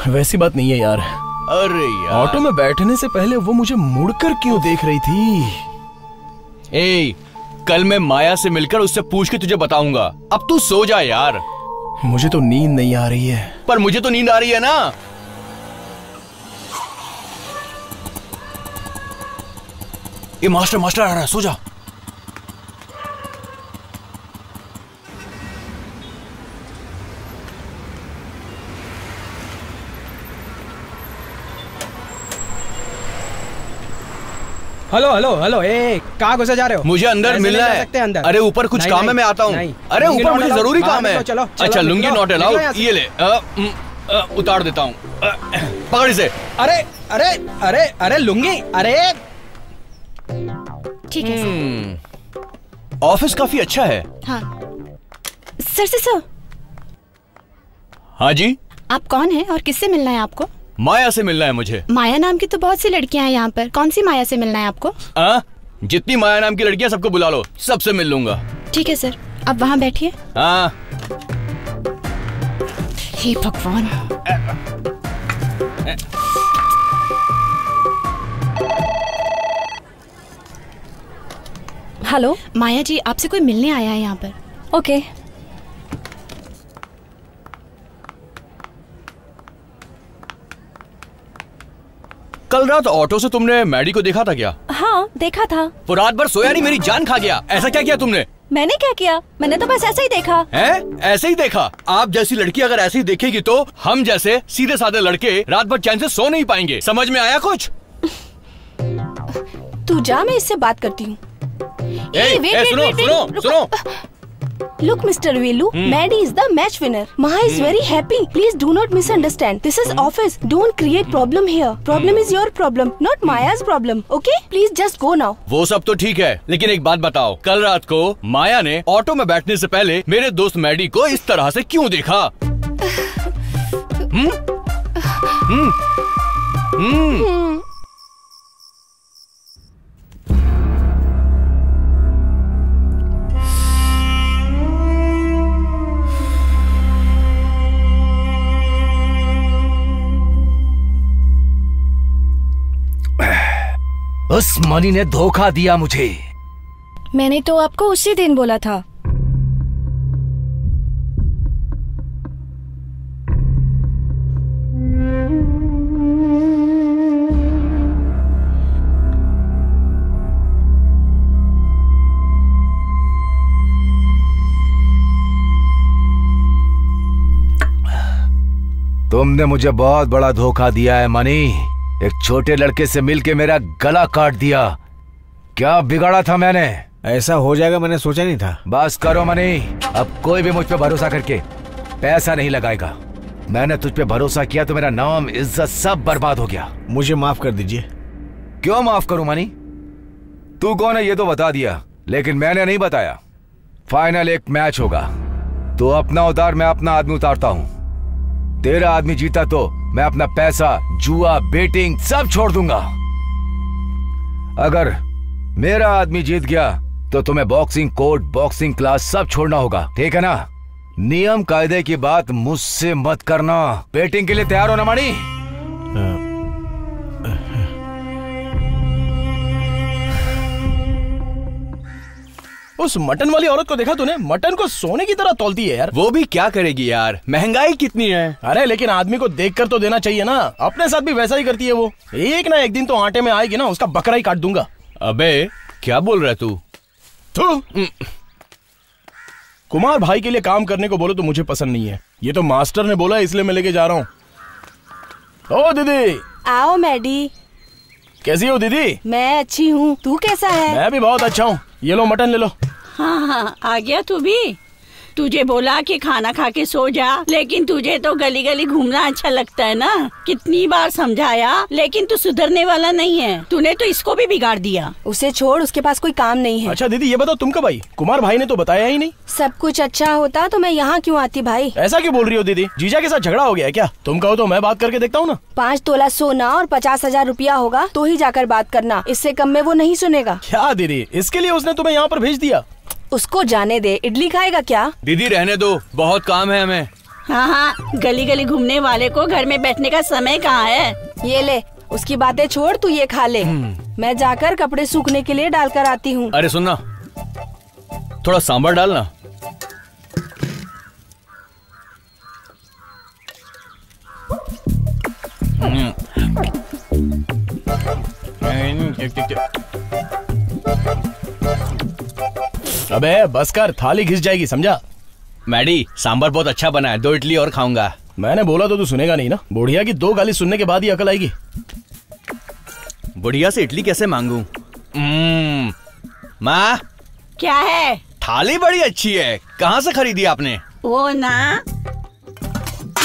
वैसी बात नहीं है यार। अरे यार, ऑटो में बैठने से पहले वो मुझे मुड़कर क्यों देख रही थी? ए, कल मैं माया से मिलकर उससे पूछ के तुझे बताऊंगा, अब तू सो जा यार। मुझे तो नींद नहीं आ रही है। पर मुझे तो नींद आ रही है ना। ये मास्टर आ रहा है, सो जा। हेलो, ए, कहाँ घुसे जा रहे हो? मुझे अंदर मिलना है। अंदर। अरे ऊपर कुछ काम है, मैं आता हूँ। अरे ऊपर मुझे जरूरी काम है। चलो, अच्छा, लुंगी नॉट अलाउड, ये ले, उतार देता हूँ, पकड़ इसे। अरे लुंगी, अरे ठीक है सर। ऑफिस काफी अच्छा है। हाँ सर। हाँ जी। आप कौन है और किससे मिलना है आपको? माया से मिलना है मुझे। माया नाम की तो बहुत सी लड़कियां हैं यहाँ पर, कौन सी माया से मिलना है आपको? जितनी माया नाम की लड़कियां सबको बुला लो, सबसे मिल लूंगा। ठीक है सर, आप वहाँ बैठिए। हाँ। हे भगवान। हेलो माया जी, आपसे कोई मिलने आया है यहाँ पर। ओके। कल रात ऑटो से तुमने मैडी को देखा था क्या? हाँ देखा था। वो रात भर सोया नहीं, मेरी जान खा गया। ऐसा क्या किया तुमने? मैंने क्या किया? मैंने तो बस ऐसा ही देखा। हैं? ऐसे ही देखा? आप जैसी लड़की अगर ऐसे ही देखेगी तो हम जैसे सीधे साधे लड़के रात भर चैन से सो नहीं पाएंगे। समझ में आया कुछ? तू जा, मैं इससे बात करती हूँ। सुनो। Look, Mr. Velu, Maddie is the match winner. Maha is very happy. Please do not misunderstand. This is office. Don't create problem here. Problem is your problem, not Maya's problem. Okay? Please just go now. वो सब तो ठीक है, लेकिन एक बात बताओ, कल रात को माया ने ऑटो में बैठने से पहले मेरे दोस्त मैडी को इस तरह से क्यों देखा? उस मनी ने धोखा दिया मुझे। मैंने तो आपको उसी दिन बोला था। तुमने मुझे बहुत बड़ा धोखा दिया है मनी। एक छोटे लड़के से मिलके मेरा गला काट दिया। क्या बिगाड़ा था मैंने? ऐसा हो जाएगा मैंने सोचा नहीं था। बस करो मनी, अब कोई भी मुझ पे भरोसा करके पैसा नहीं लगाएगा। मैंने तुझ पे भरोसा किया तो मेरा नाम, इज्जत सब बर्बाद हो गया। मुझे माफ कर दीजिए। क्यों माफ करूं मनी? तू कौन है ये तो बता दिया, लेकिन मैंने नहीं बताया। फाइनल एक मैच होगा, तो अपना उतार, मैं अपना आदमी उतारता हूं। तेरा आदमी जीता तो मैं अपना पैसा, जुआ, बेटिंग सब छोड़ दूंगा। अगर मेरा आदमी जीत गया तो तुम्हें बॉक्सिंग कोर्ट, बॉक्सिंग क्लास सब छोड़ना होगा, ठीक है ना? नियम कायदे की बात मुझसे मत करना। बेटिंग के लिए तैयार हो ना मानी? उस मटन वाली औरत को देखा तूने? मटन को सोने की तरह तौलती है यार। वो भी क्या करेगी यार, महंगाई कितनी है। अरे लेकिन आदमी को देखकर तो देना चाहिए ना। अपने साथ भी वैसा ही करती है वो। एक ना एक दिन तो आटे में आएगी ना, उसका बकरा ही काट दूंगा। अबे क्या बोल रहा है तू? कुमार भाई के लिए काम करने को बोलो तो मुझे पसंद नहीं है। ये तो मास्टर ने बोला इसलिए मैं लेके जा रहा हूँ। ओ दीदी। आओ मैडी। कैसी हो दीदी? मैं अच्छी हूँ, तू कैसा है? मैं भी बहुत अच्छा हूँ। ये लो मटन ले लो। हाँ, आ गया तू भी। तुझे बोला कि खाना खा के सो जा, लेकिन तुझे तो गली गली घूमना अच्छा लगता है ना। कितनी बार समझाया, लेकिन तू सुधरने वाला नहीं है। तूने तो इसको भी बिगाड़ दिया। उसे छोड़, उसके पास कोई काम नहीं है। अच्छा दीदी ये बताओ तुम कब आई? कुमार भाई ने तो बताया ही नहीं। सब कुछ अच्छा होता तो मैं यहाँ क्यों आती भाई? ऐसा क्यों बोल रही हो दीदी? जीजा के साथ झगड़ा हो गया है क्या? तुम कहो तो मैं बात करके देखता हूँ ना। 5 तोला सोना और 50,000 रुपया होगा तो ही जाकर बात करना, इससे कम में वो नहीं सुनेगा। क्या दीदी, इसके लिए उसने तुम्हें यहाँ पर भेज दिया? उसको जाने दे, इडली खाएगा क्या? दीदी रहने दो, बहुत काम है हमें। हाँ, गली गली घूमने वाले को घर में बैठने का समय कहाँ है? ये ले, उसकी बातें छोड़, तू ये खा ले। मैं जाकर कपड़े सूखने के लिए डालकर आती हूँ। अरे सुनना, थोड़ा सांभर डालना। अबे बस कर, थाली घिस जाएगी, समझा? मैडी सांभर बहुत अच्छा बना है, 2 इडली और खाऊंगा। मैंने बोला तो तू सुनेगा नहीं ना। बुढ़िया की 2 गाली सुनने के बाद ही अकल आएगी। बुढ़िया से इडली कैसे मांगू? माँ क्या है? थाली बड़ी अच्छी है, कहाँ से खरीदी आपने? वो ना,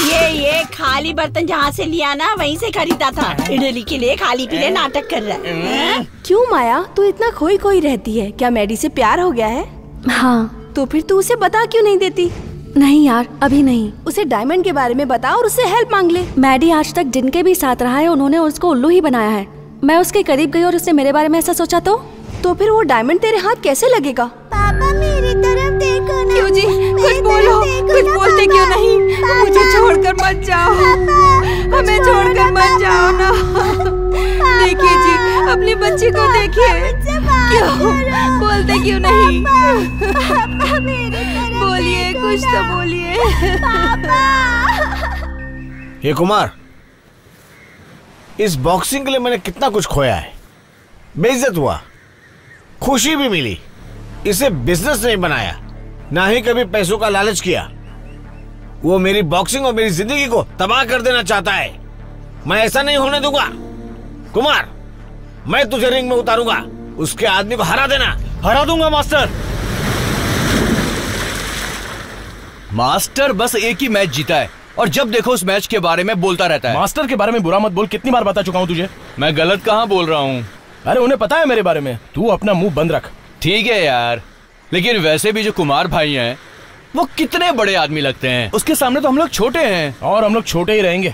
ये खाली बर्तन जहाँ से लिया ना वहीं से खरीदा था। इडली के लिए खाली पीले नाटक कर रहा है। क्यों माया, तू इतना खोई खोई रहती है? क्या मैडी से प्यार हो गया है? हाँ। तो फिर तू उसे बता क्यों नहीं देती? नहीं यार, अभी नहीं। उसे डायमंड के बारे में बता और उससे हेल्प मांग ले। मैडी आज तक जिनके भी साथ रहा है उन्होंने उसको उल्लू ही बनाया है। मैं उसके करीब गई और उसने मेरे बारे में ऐसा सोचा तो फिर वो डायमंड तेरे हाथ कैसे लगेगा? पापा मेरी तरफ देखो ना। क्यों जी, कुछ बोलो, कुछ बोलते क्यों नहीं? मुझे छोड़कर मत जाओ, हमें छोड़कर मत जाओ ना। देखिए जी, अपने बच्चे को देखिए, क्यों बोलते क्यों नहीं? बोलिए, कुछ तो बोलिए। ये कुमार, इस बॉक्सिंग के लिए मैंने कितना कुछ खोया है। बेइज्जत हुआ, खुशी भी मिली। इसे बिजनेस नहीं बनाया, ना ही कभी पैसों का लालच किया। वो मेरी बॉक्सिंग और मेरी जिंदगी को तबाह कर देना चाहता है। मैं ऐसा नहीं होने दूंगा। कुमार, मैं तुझे रिंग में उतारूंगा, उसके आदमी को हरा देना। हरा दूंगा मास्टर। मास्टर बस एक ही मैच जीता है और जब देखो उस मैच के बारे में बोलता रहता है। मास्टर के बारे में बुरा मत बोल, कितनी बार बता चुका हूँ तुझे। मैं गलत कहाँ बोल रहा हूँ? अरे उन्हें पता है मेरे बारे में, तू अपना मुंह बंद रख। ठीक है यार, लेकिन वैसे भी जो कुमार भाई हैं वो कितने बड़े आदमी लगते हैं, उसके सामने तो हम लोग छोटे हैं। और हम लोग छोटे ही रहेंगे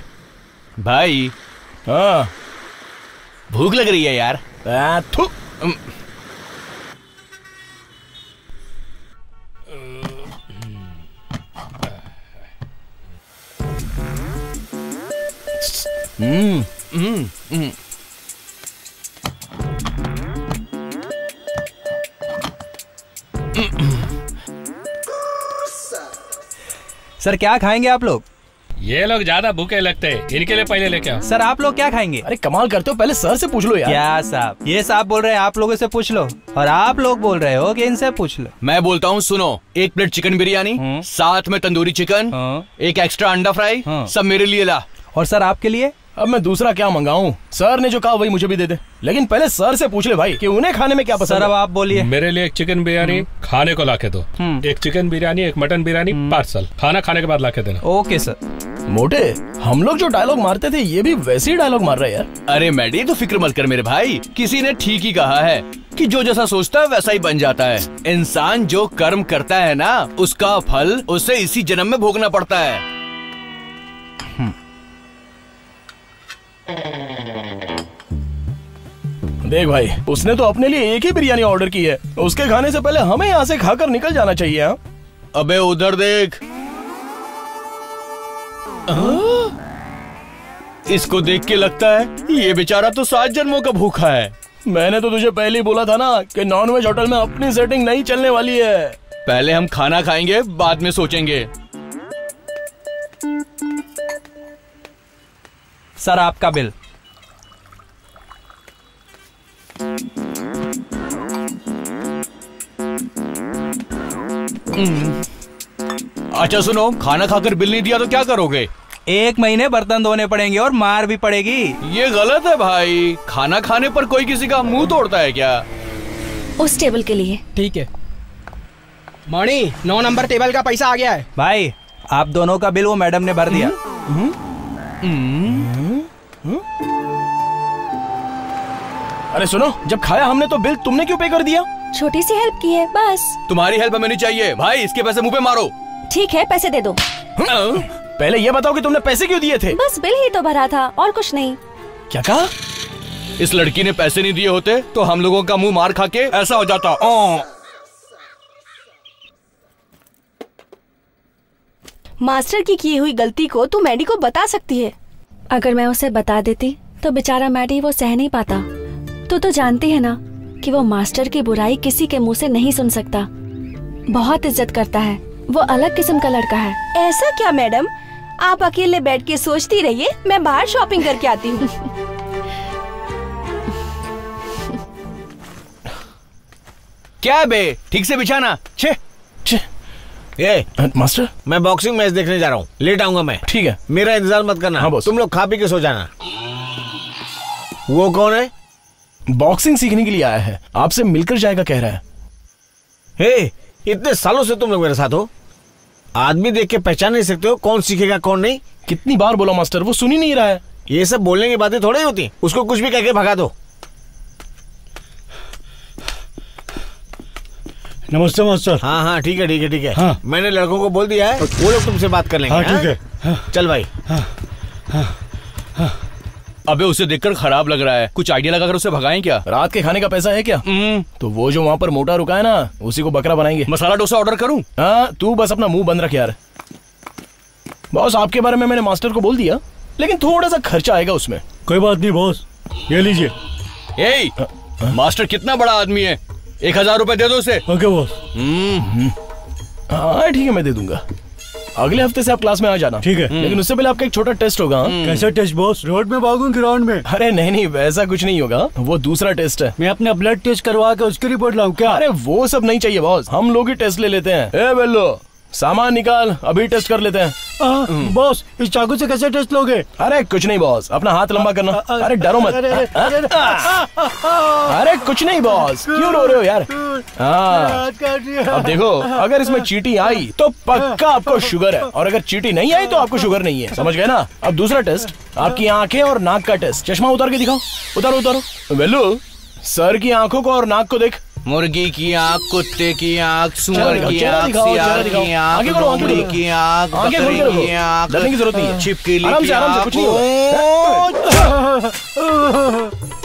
भाई। हाँ, भूख लग रही है यार। थू। सर क्या खाएंगे आप लोग? ये लोग ज्यादा भूखे लगते हैं, इनके लिए पहले लेके आओ। सर आप लोग क्या खाएंगे? अरे कमाल करते हो, पहले सर से पूछ लो यार। क्या साहब, ये साहब बोल रहे हैं आप लोगों से पूछ लो और आप लोग बोल रहे हो कि इनसे पूछ लो। मैं बोलता हूँ सुनो, 1 प्लेट चिकन बिरयानी, साथ में तंदूरी चिकन, एक एक्स्ट्रा अंडा फ्राई, सब मेरे लिए ला। और सर आपके लिए? अब मैं दूसरा क्या मंगाऊं? सर ने जो कहा वही मुझे भी दे दे, लेकिन पहले सर से पूछ ले भाई कि उन्हें खाने में क्या पसंद है। सर अब आप बोलिए। मेरे लिए एक चिकन बिरयानी खाने को लाके दो, एक चिकन बिरयानी, एक मटन बिरयानी पार्सल, खाना खाने के बाद लाके देना। Okay sir. मोटे, हम लोग जो डायलॉग मारते थे ये भी वैसे ही डायलॉग मार रहे हैं यार। अरे मैडी तो फिक्र मत कर मेरे भाई, किसी ने ठीक ही कहा है कि जो जैसा सोचता है वैसा ही बन जाता है। इंसान जो कर्म करता है ना, उसका फल उसे इसी जन्म में भोगना पड़ता है। देख भाई, उसने तो अपने लिए एक ही बिरयानी ऑर्डर की है, उसके खाने से पहले हमें यहाँ से खाकर निकल जाना चाहिए। हाँ? अबे उधर देख, इसको देख के लगता है ये बेचारा तो 7 जन्मों का भूखा है। मैंने तो तुझे पहले ही बोला था ना कि नॉनवेज होटल में अपनी सेटिंग नहीं चलने वाली है। पहले हम खाना खाएंगे, बाद में सोचेंगे। सर आपका बिल। अच्छा सुनो, खाना खाकर बिल नहीं दिया तो क्या करोगे? 1 महीने बर्तन धोने पड़ेंगे और मार भी पड़ेगी। ये गलत है भाई, खाना खाने पर कोई किसी का मुंह तोड़ता है क्या? उस टेबल के लिए। ठीक है मणि, 9 नंबर टेबल का पैसा आ गया है। भाई आप दोनों का बिल वो मैडम ने भर दिया। अरे सुनो, जब खाया हमने तो बिल तुमने क्यों पे कर दिया? छोटी सी हेल्प की है बस। तुम्हारी हेल्प हमें नहीं चाहिए भाई, इसके पैसे मुंह पे मारो। ठीक है, पैसे दे दो। पहले ये बताओ कि तुमने पैसे क्यों दिए थे? बस बिल ही तो भरा था और कुछ नहीं। क्या कहा? इस लड़की ने पैसे नहीं दिए होते तो हम लोगों का मुंह मार खा के ऐसा हो जाता। मास्टर की हुई गलती को तू मैडी को बता सकती है। अगर मैं उसे बता देती तो बेचारा मैडी वो सह नहीं पाता। तू तो जानती है ना कि वो मास्टर की बुराई किसी के मुंह से नहीं सुन सकता। बहुत इज्जत करता है, वो अलग किस्म का लड़का है। ऐसा क्या मैडम, आप अकेले बैठ के सोचती रहिए, मैं बाहर शॉपिंग करके आती हूँ। क्या बे, ठीक से बिछाना। छे छे। ये मास्टर, मैं बॉक्सिंग मैच देखने जा रहा हूँ, लेट आऊंगा मैं। ठीक है, मेरा इंतजार मत करना। हाँ बॉस। तुम लोग खा पी के सो जाना। वो कौन है? बॉक्सिंग सीखने के लिए आया है, आपसे मिलकर जाएगा कह रहा है। हे, इतने सालों से तुम लोग मेरे साथ हो, आदमी देख के पहचान नहीं सकते हो कौन सीखेगा कौन नहीं? कितनी बार बोला मास्टर, वो सुन ही नहीं रहा है। ये सब बोलने की बातें थोड़ी होती, उसको कुछ भी कह के भगा दो। नमस्ते मास्टर। हाँ हाँ ठीक है ठीक है ठीक है। हाँ। मैंने लड़कों को बोल दिया है, वो लोग तुमसे बात कर लेंगे। हाँ ठीक है। हाँ? चल भाई। अबे उसे देखकर खराब लग रहा है, कुछ आइडिया लगाकर उसे भगाएं क्या? रात के खाने का पैसा है क्या? तो वो जो वहाँ पर मोटा रुका है ना, उसी को बकरा बनाएंगे। मसाला डोसा ऑर्डर करूँ? हाँ तू बस अपना मुंह बंद रख यार। बॉस आपके बारे में मैंने मास्टर को बोल दिया, लेकिन थोड़ा सा खर्चा आएगा उसमें। कोई बात नहीं बॉस, ये लीजिए। मास्टर कितना बड़ा आदमी है, 1000 रुपए दे दो उसे। Okay boss. हाँ ठीक है मैं दे दूंगा। अगले हफ्ते से आप क्लास में आ जाना। ठीक है। लेकिन उससे पहले आपका एक छोटा टेस्ट होगा। कैसा टेस्ट बॉस? रोड में भागूं ग्राउंड में? अरे नहीं नहीं वैसा कुछ नहीं होगा, वो दूसरा टेस्ट है। मैं अपना ब्लड टेस्ट करवा के उसकी रिपोर्ट लाऊं क्या? अरे वो सब नहीं चाहिए बॉस, हम लोग ही टेस्ट ले लेते हैं। ए बेल्लो सामान निकाल, अभी टेस्ट कर लेते हैं। बॉस इस चाकू से कैसे टेस्ट लोगे? अरे कुछ नहीं बॉस, अपना हाथ लंबा करना। अरे डरो मत। अरे कुछ नहीं बॉस, क्यों रो रहे हो यार? हाँ अब देखो, अगर इसमें चींटी आई तो पक्का आपको शुगर है, और अगर चींटी नहीं आई तो आपको शुगर नहीं है, समझ गए ना? अब दूसरा टेस्ट, आपकी आंखें और नाक का टेस्ट। चश्मा उतार के दिखाओ, उतारो उतारो। वेलू सर की आंखों को और नाक को देख। मुर्गी की आँख, कुत्ते की आँख, सुअर की आँख, सियार की आँख, लोमड़ी की आँख, बकरी की आँख, डरने की जरूरत नहीं है, छिपकली की आँख। कुछ नहीं होगा।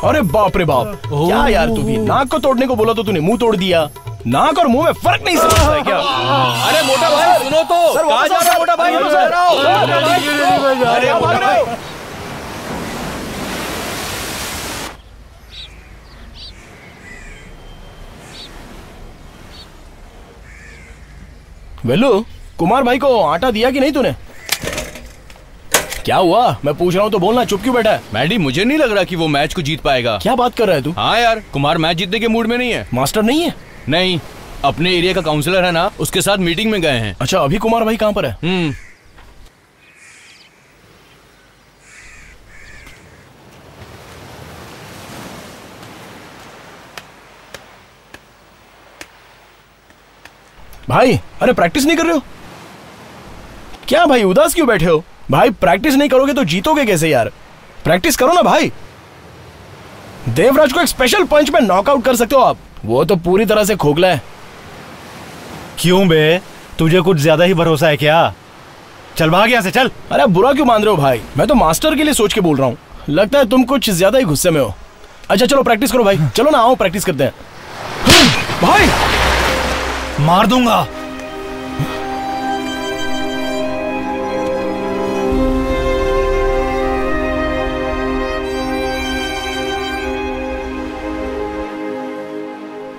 अरे बाप रे बाप, क्या यार तू भी, नाक को तोड़ने को बोला तो तूने मुंह तोड़ दिया। नाक और मुंह में फर्क नहीं समझता है क्या? अरे मोटा भाई सुनो तो, कहाँ जा रहा है मोटा भाई? अरे मोटा भाई वेलू, कुमार भाई को आटा दिया कि नहीं तूने? क्या हुआ? मैं पूछ रहा हूँ तो बोलना, चुप क्यों बैठा है? मैडी मुझे नहीं लग रहा कि वो मैच को जीत पाएगा। क्या बात कर रहा है तू? हाँ यार, कुमार मैच जीतने के मूड में नहीं है। मास्टर नहीं है? नहीं, अपने एरिया का काउंसलर है ना, उसके साथ मीटिंग में गए हैं। अच्छा अभी कुमार भाई कहाँ पर है? भाई अरे प्रैक्टिस नहीं कर रहे हो क्या? भाई उदास क्यों बैठे हो? भाई प्रैक्टिस नहीं करोगे तो जीतोगे कैसे यार? प्रैक्टिस करो ना भाई। देवराज को एक स्पेशल पंच में नॉकआउट कर सकते हो आप, वो तो पूरी तरह से खोखला है। क्यों बे, तुझे कुछ ज्यादा ही भरोसा है क्या? चल भाग यहाँ से चल। अरे बुरा क्यों मान रहे हो भाई, मैं तो मास्टर के लिए सोच के बोल रहा हूँ। लगता है तुम कुछ ज्यादा ही गुस्से में हो। अच्छा चलो प्रैक्टिस करो भाई, चलो ना आओ प्रैक्टिस करते हैं। भाई मार दूंगा।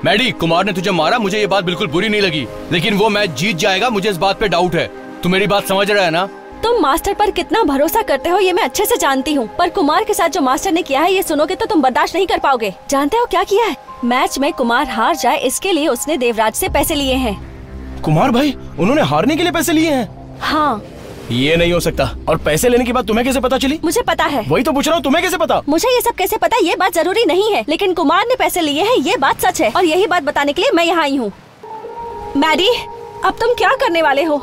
मैडी, कुमार ने तुझे मारा, मुझे ये बात बिल्कुल बुरी नहीं लगी, लेकिन वो मैच जीत जाएगा, मुझे इस बात पे डाउट है। तू मेरी बात समझ रहा है ना? तुम मास्टर पर कितना भरोसा करते हो ये मैं अच्छे से जानती हूँ, पर कुमार के साथ जो मास्टर ने किया है ये सुनोगे तो तुम बर्दाश्त नहीं कर पाओगे। जानते हो क्या किया है? मैच में कुमार हार जाए इसके लिए उसने देवराज से पैसे लिए हैं। कुमार भाई, उन्होंने हारने के लिए पैसे लिए हैं? हाँ। ये नहीं हो सकता। और पैसे लेने की बात तुम्हें कैसे पता चली? मुझे पता है। वही तो पूछ रहा हूँ, तुम्हें कैसे पता? मुझे ये सब कैसे पता ये बात जरूरी नहीं है, लेकिन कुमार ने पैसे लिए हैं ये बात सच है, और यही बात बताने के लिए मैं यहाँ आई हूँ। मैडी, अब तुम क्या करने वाले हो?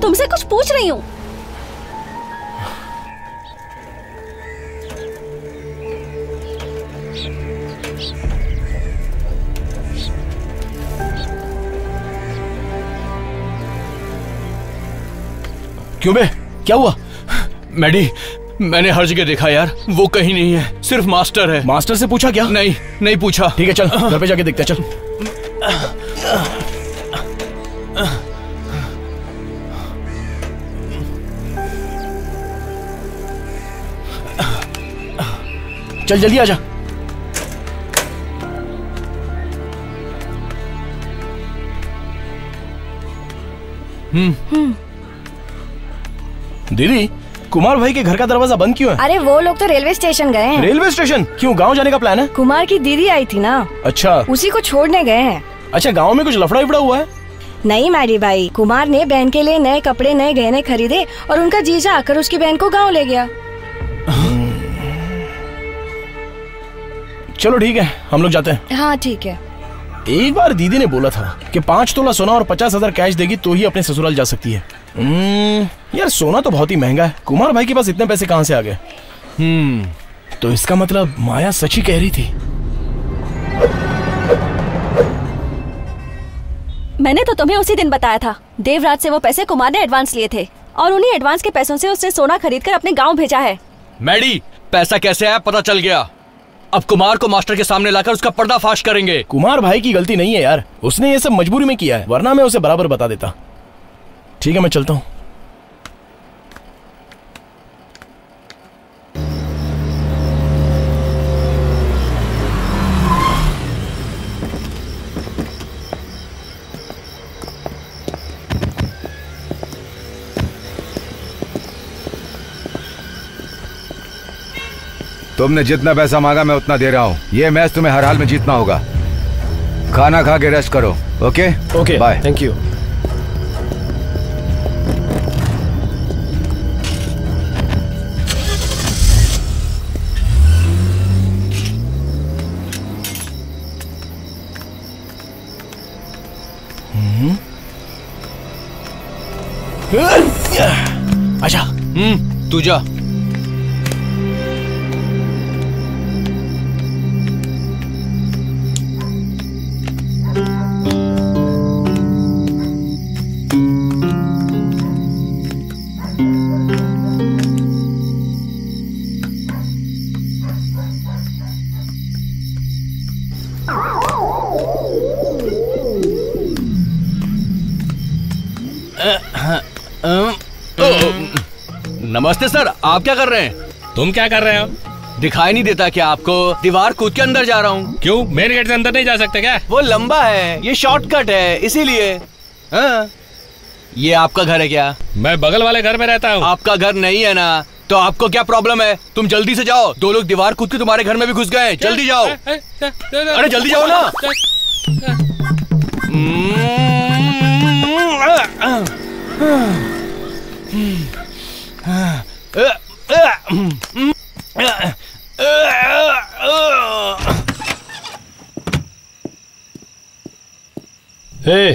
तुमसे कुछ पूछ रही हूँ। क्यों बे, क्या हुआ? मैडी, मैंने हर जगह देखा यार, वो कहीं नहीं है, सिर्फ मास्टर है। मास्टर से पूछा क्या? नहीं, नहीं पूछा। ठीक है चल घर पे जाके देखते हैं, चल। चल जल्दी आजा। दीदी, कुमार भाई के घर का दरवाजा बंद क्यों है? अरे वो लोग तो रेलवे स्टेशन गए हैं। Railway station? क्यों, गांव जाने का प्लान है? कुमार की दीदी आई थी ना। अच्छा, उसी को छोड़ने गए हैं। अच्छा, गांव में कुछ लफड़ा विफड़ा हुआ है? नहीं मैडी भाई, कुमार ने बहन के लिए नए कपड़े नए गहने खरीदे और उनका जीजा आकर उसकी बहन को गाँव ले गया। चलो ठीक है, हम लोग जाते हैं। हाँ ठीक है। एक बार दीदी ने बोला था कि 5 तोला सोना और 50,000 कैश देगी तो ही अपने ससुराल जा सकती है। यार सोना तो बहुत ही महंगा है, कुमार भाई के पास इतने पैसे कहाँ से आ गए? तो इसका मतलब माया सच ही कह रही थी। मैंने तो तुम्हें उसी दिन बताया था। देवराज से वो पैसे कुमार ने एडवांस लिए थे और उन्हीं एडवांस के पैसों से उसने सोना खरीदकर अपने गांव भेजा है। मैडी, पैसा कैसे आया पता चल गया। अब कुमार को मास्टर के सामने लाकर उसका पर्दाफाश करेंगे। कुमार भाई की गलती नहीं है यार, उसने ये सब मजबूरी में किया है, वरना मैं उसे बराबर बता देता। ठीक है, मैं चलता हूँ। तुमने जितना पैसा मांगा मैं उतना दे रहा हूँ। ये मैच तुम्हें हर हाल में जीतना होगा। खाना खा के रेस्ट करो। Okay okay, bye. Thank you. अच्छा, तू जा। नमस्ते सर, आप क्या कर रहे हैं? तुम क्या कर रहे हो? दिखाई नहीं देता क्या आपको? दीवार कूद के अंदर जा रहा हूँ। क्यों, मेन गेट से अंदर नहीं जा सकते क्या? वो लंबा है, ये शॉर्टकट है, इसीलिए। हाँ। ये आपका घर है क्या? मैं बगल वाले घर में रहता हूँ। आपका घर नहीं है ना, तो आपको क्या प्रॉब्लम है? तुम जल्दी से जाओ, दो लोग दीवार कूद के तुम्हारे घर में भी घुस गए। जल्दी जाओ। अरे जल्दी जाओ ना। हे,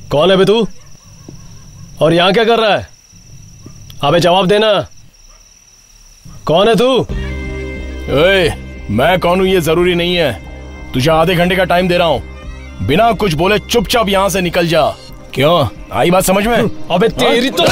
कौन है बे तू? और यहाँ क्या कर रहा है? अबे जवाब देना, कौन है तू? मैं कौन हूँ ये जरूरी नहीं है। तुझे आधे घंटे का टाइम दे रहा हूँ, बिना कुछ बोले चुपचाप यहाँ से निकल जा। क्यों, आई बात समझ में? अबे तेरी तो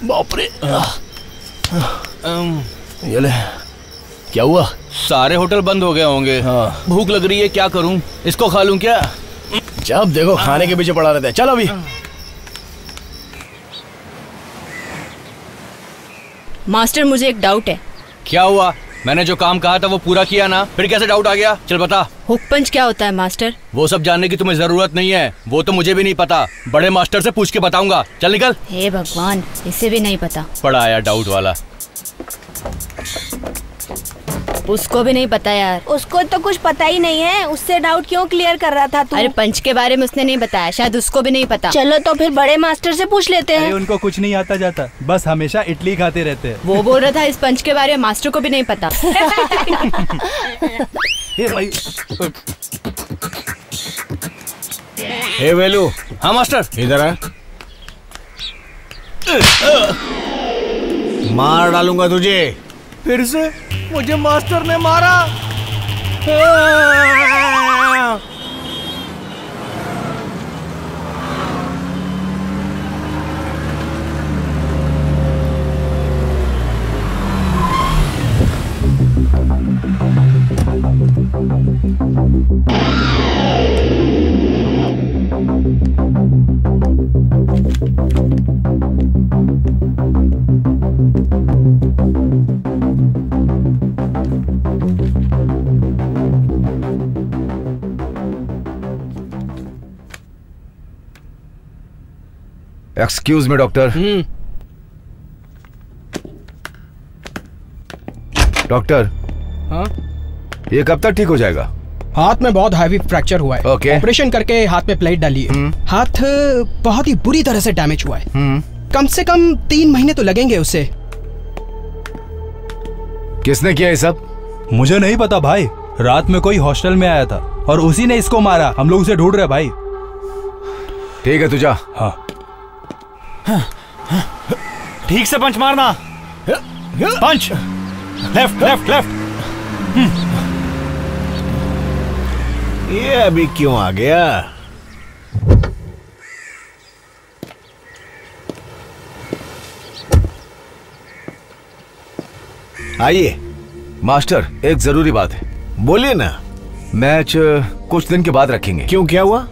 बाप रे। ये ले, क्या हुआ? सारे होटल बंद हो गए होंगे। हाँ। भूख लग रही है, क्या करूं? इसको खा लूं क्या? जब देखो खाने के पीछे पड़ा रहता है। चल अभी। मास्टर, मुझे एक डाउट है। क्या हुआ? मैंने जो काम कहा था वो पूरा किया ना, फिर कैसे डाउट आ गया? चल बता। हुक पंच क्या होता है मास्टर? वो सब जानने की तुम्हें जरूरत नहीं है, वो तो मुझे भी नहीं पता। बड़े मास्टर से पूछ के बताऊंगा। चल निकल। हे भगवान, इसे भी नहीं पता। पड़ा आया डाउट वाला। उसको भी नहीं पता यार। उसको तो कुछ पता ही नहीं है, उससे डाउट क्यों क्लियर कर रहा था तू? अरे पंच के बारे में उसने नहीं बताया, शायद उसको भी नहीं पता। चलो तो फिर बड़े मास्टर से पूछ लेते हैं। अरे उनको कुछ नहीं आता जाता, बस हमेशा इडली खाते रहते हैं। वो बोल रहा था इस पंच के बारे में मास्टर को भी नहीं पता। हे वेलू। हाँ मास्टर। इधर आ। मार डालूंगा तुझे। फिर से मुझे मास्टर ने मारा। Excuse me doctor. डॉक्टर, हाँ? ये कब तक ठीक हो जाएगा? हाथ में बहुत हैवी फ्रैक्चर हुआ है। ओके। ऑपरेशन करके हाथ में प्लेट डाली है। हाथ बहुत ही बुरी तरह से डैमेज हुआ है। कम से कम 3 महीने तो लगेंगे उसे। किसने किया ये सब? मुझे नहीं पता भाई, रात में कोई हॉस्टल में आया था और उसी ने इसको मारा। हम लोग उसे ढूंढ रहे भाई। ठीक है, तू जा। हाँ। ठीक से पंच मारना। पंच। Left left left. ये अभी क्यों आ गया? आइए। मास्टर, एक जरूरी बात है। बोलिए ना। मैच कुछ दिन के बाद रखेंगे। क्यों, क्या हुआ?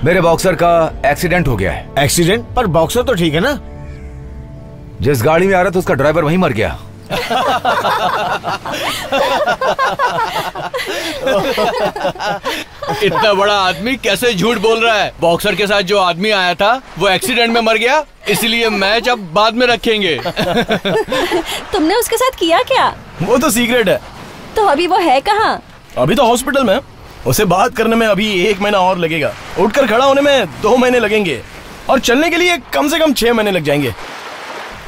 मेरे बॉक्सर का एक्सीडेंट हो गया है। एक्सीडेंट? पर बॉक्सर तो ठीक है ना? जिस गाड़ी में आ रहा था उसका ड्राइवर वहीं मर गया। इतना बड़ा आदमी कैसे झूठ बोल रहा है? बॉक्सर के साथ जो आदमी आया था वो एक्सीडेंट में मर गया, इसलिए मैच अब बाद में रखेंगे। तुमने उसके साथ किया क्या? वो तो सीक्रेट है। तो अभी वो है कहाँ? अभी तो हॉस्पिटल में। उसे बात करने में अभी 1 महीना और लगेगा। उठकर खड़ा होने में 2 महीने लगेंगे और चलने के लिए कम से कम 6 महीने लग जाएंगे।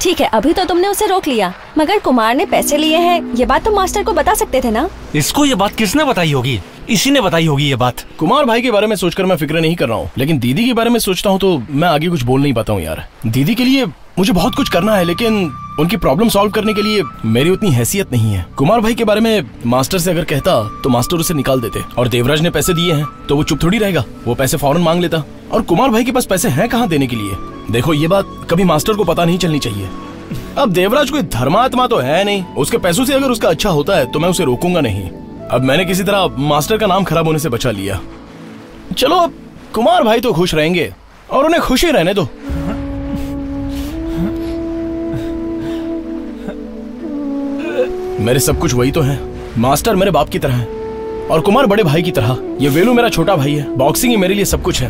ठीक है, अभी तो तुमने उसे रोक लिया, मगर कुमार ने पैसे लिए हैं, ये बात तो मास्टर को बता सकते थे ना? इसको ये बात किसने बताई होगी? इसी ने बताई होगी ये बात। कुमार भाई के बारे में सोचकर मैं फिक्र नहीं कर रहा हूँ, लेकिन दीदी के बारे में सोचता हूँ तो मैं आगे कुछ बोल नहीं पाता हूँ यार। दीदी के लिए मुझे बहुत कुछ करना है, लेकिन उनकी प्रॉब्लम सॉल्व करने के लिए मेरी उतनी हैसियत नहीं है। कुमार भाई के बारे में मास्टर से अगर कहता तो मास्टर उसे निकाल देते, और देवराज ने पैसे दिए हैं तो वो चुप थोड़ी रहेगा, वो पैसे फौरन मांग लेता। और कुमार भाई के पास पैसे हैं कहाँ देने के लिए? देखो, ये बात कभी मास्टर को पता नहीं चलनी चाहिए। अब देवराज कोई धर्मात्मा तो है नहीं, उसके पैसों से अगर उसका अच्छा होता है तो मैं उसे रोकूंगा नहीं। अब मैंने किसी तरह मास्टर का नाम खराब होने से बचा लिया। चलो, अब कुमार भाई तो खुश रहेंगे और उन्हें खुशी रहने दो। मेरे सब कुछ वही तो है। मास्टर मेरे बाप की तरह है और कुमार बड़े भाई की तरह। ये वेलू मेरा छोटा भाई है। बॉक्सिंग ही मेरे लिए सब कुछ है।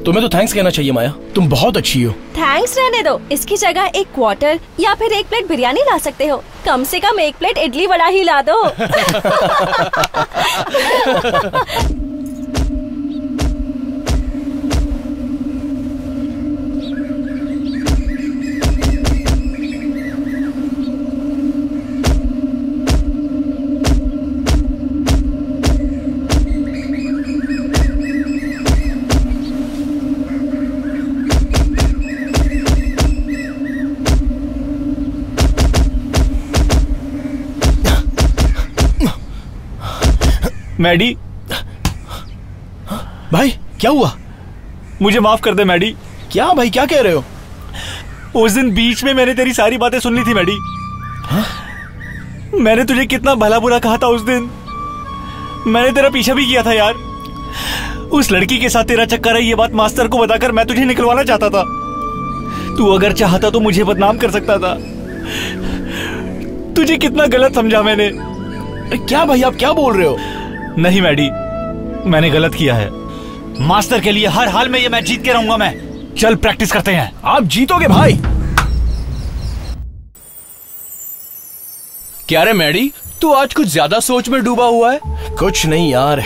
तुम्हें तो थैंक्स कहना चाहिए माया, तुम बहुत अच्छी हो। थैंक्स रहने दो, इसकी जगह 1 क्वार्टर या फिर 1 प्लेट बिरयानी ला सकते हो। कम से कम 1 प्लेट इडली वड़ा ही ला दो। मैडी। भाई क्या हुआ? मुझे माफ कर दे मैडी। क्या भाई, क्या कह रहे हो? उस दिन बीच में मैंने तेरी सारी बातें सुन ली थी मैडी। मैंने तुझे कितना भला बुरा कहा था उस दिन। मैंने तेरा पीछा भी किया था यार। उस लड़की के साथ तेरा चक्कर है, ये बात मास्टर को बताकर मैं तुझे निकलवाना चाहता था। तू अगर चाहता तो मुझे बदनाम कर सकता था। तुझे कितना गलत समझा मैंने। क्या भाई, आप क्या बोल रहे हो? नहीं मैडी, मैंने गलत किया है। मास्टर के लिए हर हाल में ये मैच जीत के रहूंगा मैं। चल प्रैक्टिस करते हैं। आप जीतोगे भाई। क्या रे मैडी, तू आज कुछ ज्यादा सोच में डूबा हुआ है? कुछ नहीं यार,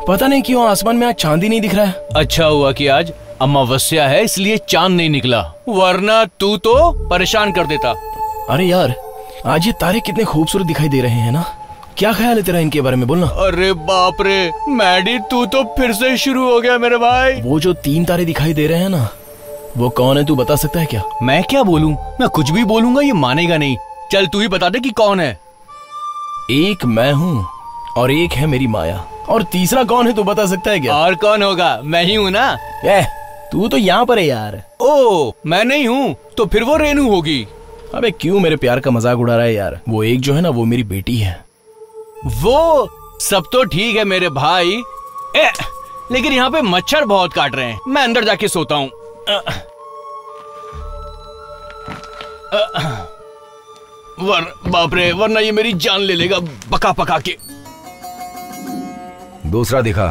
पता नहीं क्यों आसमान में आज चांद ही नहीं दिख रहा है। अच्छा हुआ कि आज अमावस्या है इसलिए चांद नहीं निकला, वरना तू तो परेशान कर देता। अरे यार, आज ये तारे कितने खूबसूरत दिखाई दे रहे हैं ना। क्या ख्याल है तेरा इनके बारे में, बोलना। अरे बाप रे मैडी, तू तो फिर से शुरू हो गया मेरे भाई। वो जो 3 तारे दिखाई दे रहे हैं ना, वो कौन है तू बता सकता है क्या? मैं क्या बोलूं, मैं कुछ भी बोलूंगा ये मानेगा नहीं। चल तू ही बता दे कि कौन है। एक मैं हूँ और एक है मेरी माया, और तीसरा कौन है तू बता सकता है क्या? और कौन होगा, मैं ही हूँ ना। तू तो यहाँ पर है यार। ओ मैं नहीं हूँ तो फिर वो रेनू होगी। अबे क्यों मेरे प्यार का मजाक उड़ा रहा है यार? वो एक जो है ना, वो मेरी बेटी है। वो सब तो ठीक है मेरे भाई, लेकिन यहाँ पे मच्छर बहुत काट रहे हैं, मैं अंदर जाके सोता हूँ। बाप रे, वरना ये मेरी जान ले लेगा पका पका के। दूसरा दिखा,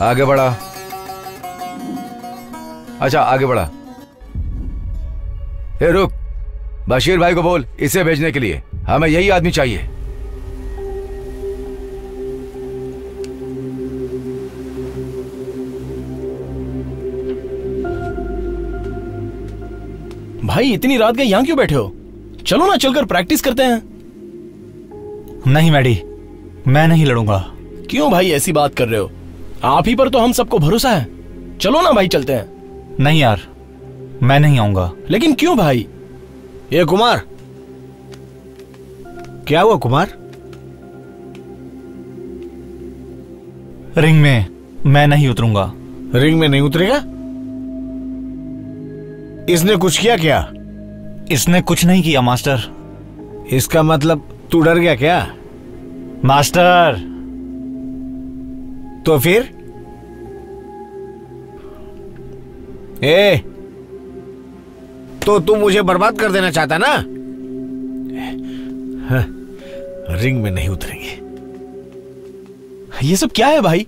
आगे बढ़ा। अच्छा आगे बढ़ा। ए रुक, बशीर भाई को बोल इसे भेजने के लिए, हमें यही आदमी चाहिए। भाई इतनी रात के यहाँ क्यों बैठे हो? चलो ना, चलकर प्रैक्टिस करते हैं। नहीं मैडी, मैं नहीं लड़ूंगा। क्यों भाई ऐसी बात कर रहे हो? आप ही पर तो हम सबको भरोसा है। चलो ना भाई, चलते हैं। नहीं यार, मैं नहीं आऊंगा। लेकिन क्यों भाई? ये कुमार, क्या हुआ कुमार? रिंग में मैं नहीं उतरूंगा। रिंग में नहीं उतरेगा? इसने कुछ किया क्या? इसने कुछ नहीं किया मास्टर। इसका मतलब तू डर गया क्या? मास्टर तो फिर? तो तू मुझे बर्बाद कर देना चाहता ना? रिंग में नहीं उतरेंगे। ये सब क्या है भाई?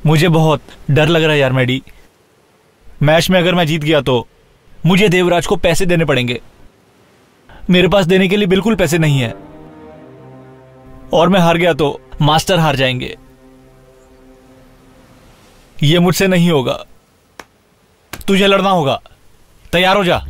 मुझे बहुत डर लग रहा है यार मैडी। मैच में अगर मैं जीत गया तो मुझे देवराज को पैसे देने पड़ेंगे। मेरे पास देने के लिए बिल्कुल पैसे नहीं है, और मैं हार गया तो मास्टर हार जाएंगे। ये मुझसे नहीं होगा। तुझे लड़ना होगा, तैयार हो जा।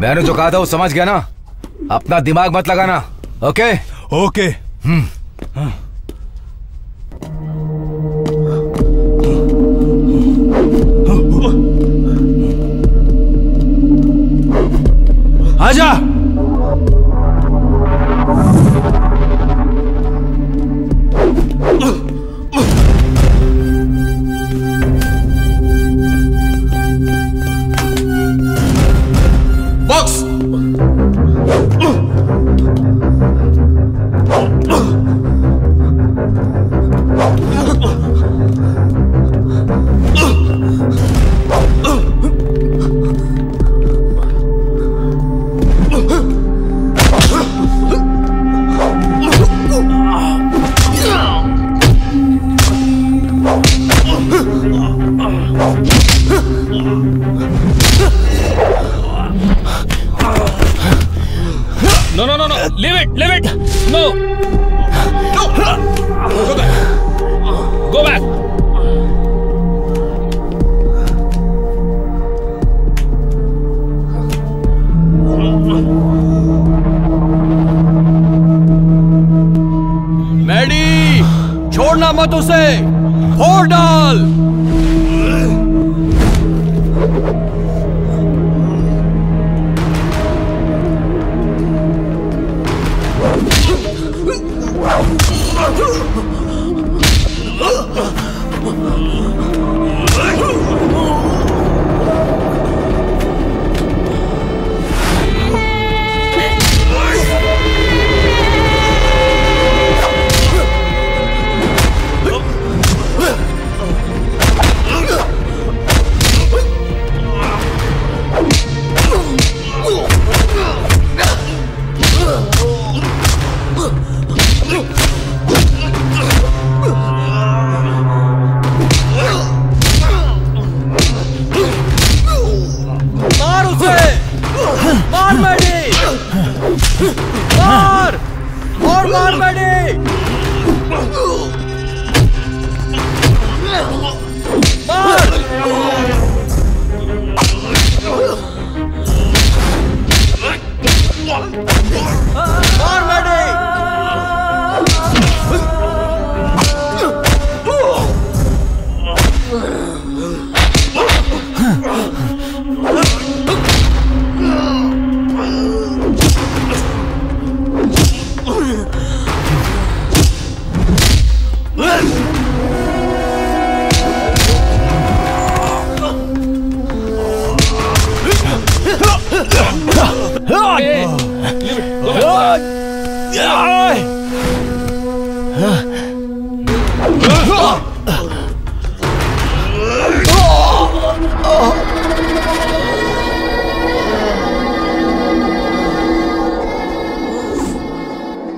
मैंने जो कहा था वो समझ गया ना? अपना दिमाग मत लगाना। Okay okay. आजा। बॉक्स। Go back. मैडी, छोड़ना मत उसे, फोड़ डाल।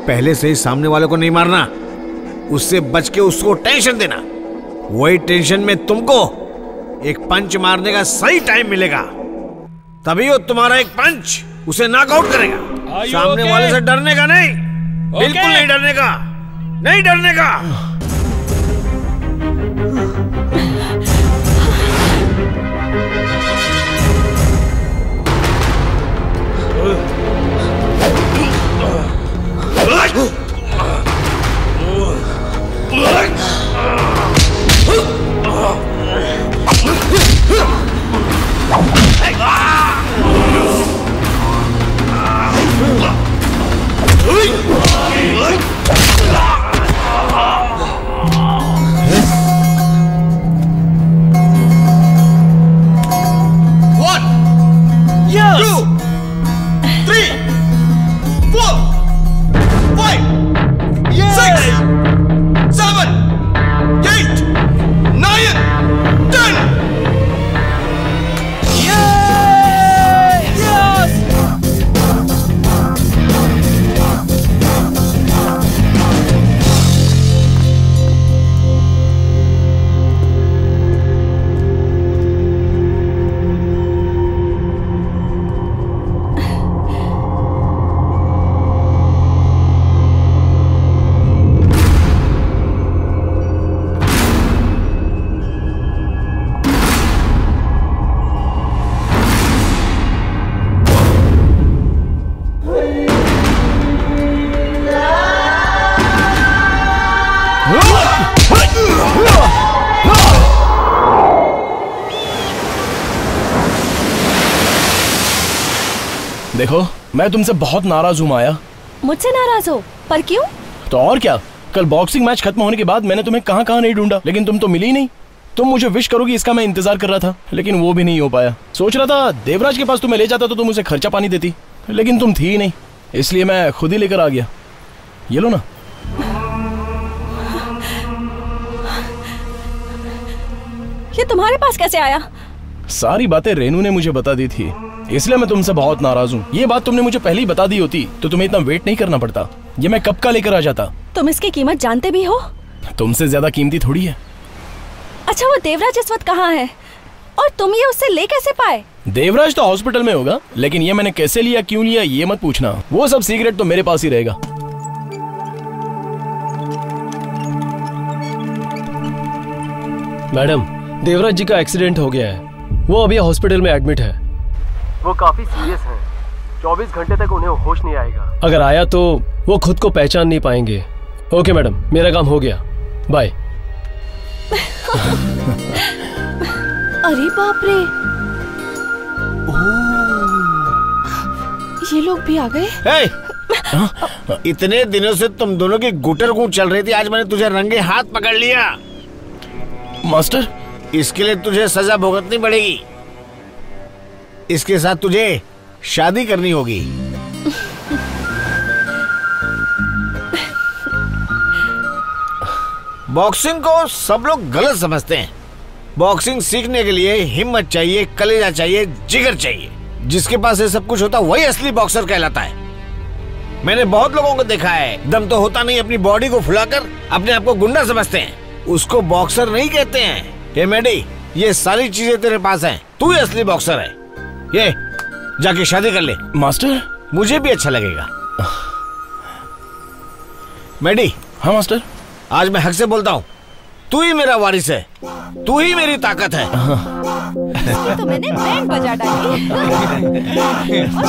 पहले से ही सामने वाले को नहीं मारना, उससे बच के उसको टेंशन देना। वही टेंशन में तुमको एक पंच मारने का सही टाइम मिलेगा, तभी वो तुम्हारा एक पंच उसे नॉकआउट करेगा। सामने वाले से डरने का नहीं, बिल्कुल नहीं डरने का, नहीं डरने का। देखो, मैं तुमसे बहुत नाराज हूँ माया। मुझसे नाराज हो? पर क्यों? तो और क्या, कल बॉक्सिंग मैच खत्म होने के बाद मैंने तुम्हें कहाँ कहाँ नहीं ढूंढा, लेकिन तुम तो मिली ही नहीं। तुम मुझे विश करोगी इसका मैं इंतजार कर रहा था, लेकिन वो भी नहीं हो पाया। सोच रहा था देवराज के पास तुम्हें ले जाता तो तुम उसे खर्चा पानी देती, लेकिन तुम थी ही नहीं, इसलिए मैं खुद ही लेकर आ गया। ये लो ना। ये तुम्हारे पास कैसे आया? सारी बातें रेनू ने मुझे बता दी थी, इसलिए मैं तुमसे बहुत नाराज हूँ। ये बात तुमने मुझे पहले ही बता दी होती तो तुम्हें इतना वेट नहीं करना पड़ता। ये मैं कब का लेकर आ जाता। तुम इसकी कीमत जानते भी हो? तुमसे ज्यादा कीमती थोड़ी है। अच्छा, वो देवराज इस वक्त कहाँ है और तुम ये उससे ले कैसे पाए? देवराज तो हॉस्पिटल में होगा, लेकिन ये मैंने कैसे लिया, क्यों लिया, ये मत पूछना। वो सब सीक्रेट तो मेरे पास ही रहेगा। मैडम, देवराज जी का एक्सीडेंट हो गया है। वो अभी हॉस्पिटल में एडमिट है। वो काफी सीरियस है। 24 घंटे तक उन्हें होश नहीं आएगा। अगर आया तो वो खुद को पहचान नहीं पाएंगे। ओके मैडम, मेरा काम हो गया, बाय। अरे बाप रे, ये लोग भी आ गए। इतने दिनों से तुम दोनों की गुटर गूंट चल रही थी, आज मैंने तुझे रंगे हाथ पकड़ लिया। मास्टर, इसके लिए तुझे सजा भुगतनी पड़ेगी। इसके साथ तुझे शादी करनी होगी। बॉक्सिंग को सब लोग गलत समझते हैं। बॉक्सिंग सीखने के लिए हिम्मत चाहिए, कलेजा चाहिए, जिगर चाहिए। जिसके पास ये सब कुछ होता वही असली बॉक्सर कहलाता है। मैंने बहुत लोगों को देखा है, दम तो होता नहीं, अपनी बॉडी को फुलाकर अपने आप को गुंडा समझते हैं। उसको बॉक्सर नहीं कहते हैं। ये मेडी, ये सारी चीजें तेरे पास हैं, तू ही असली बॉक्सर है। ये जाके शादी कर ले। मास्टर, मुझे भी अच्छा लगेगा। मेडी। हाँ मास्टर। आज मैं हक से बोलता हूँ, तू ही मेरा वारिस है, तू ही मेरी ताकत है। तो मैंने बैंड बजा डाली और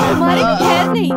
तुम्हारी खैर नहीं।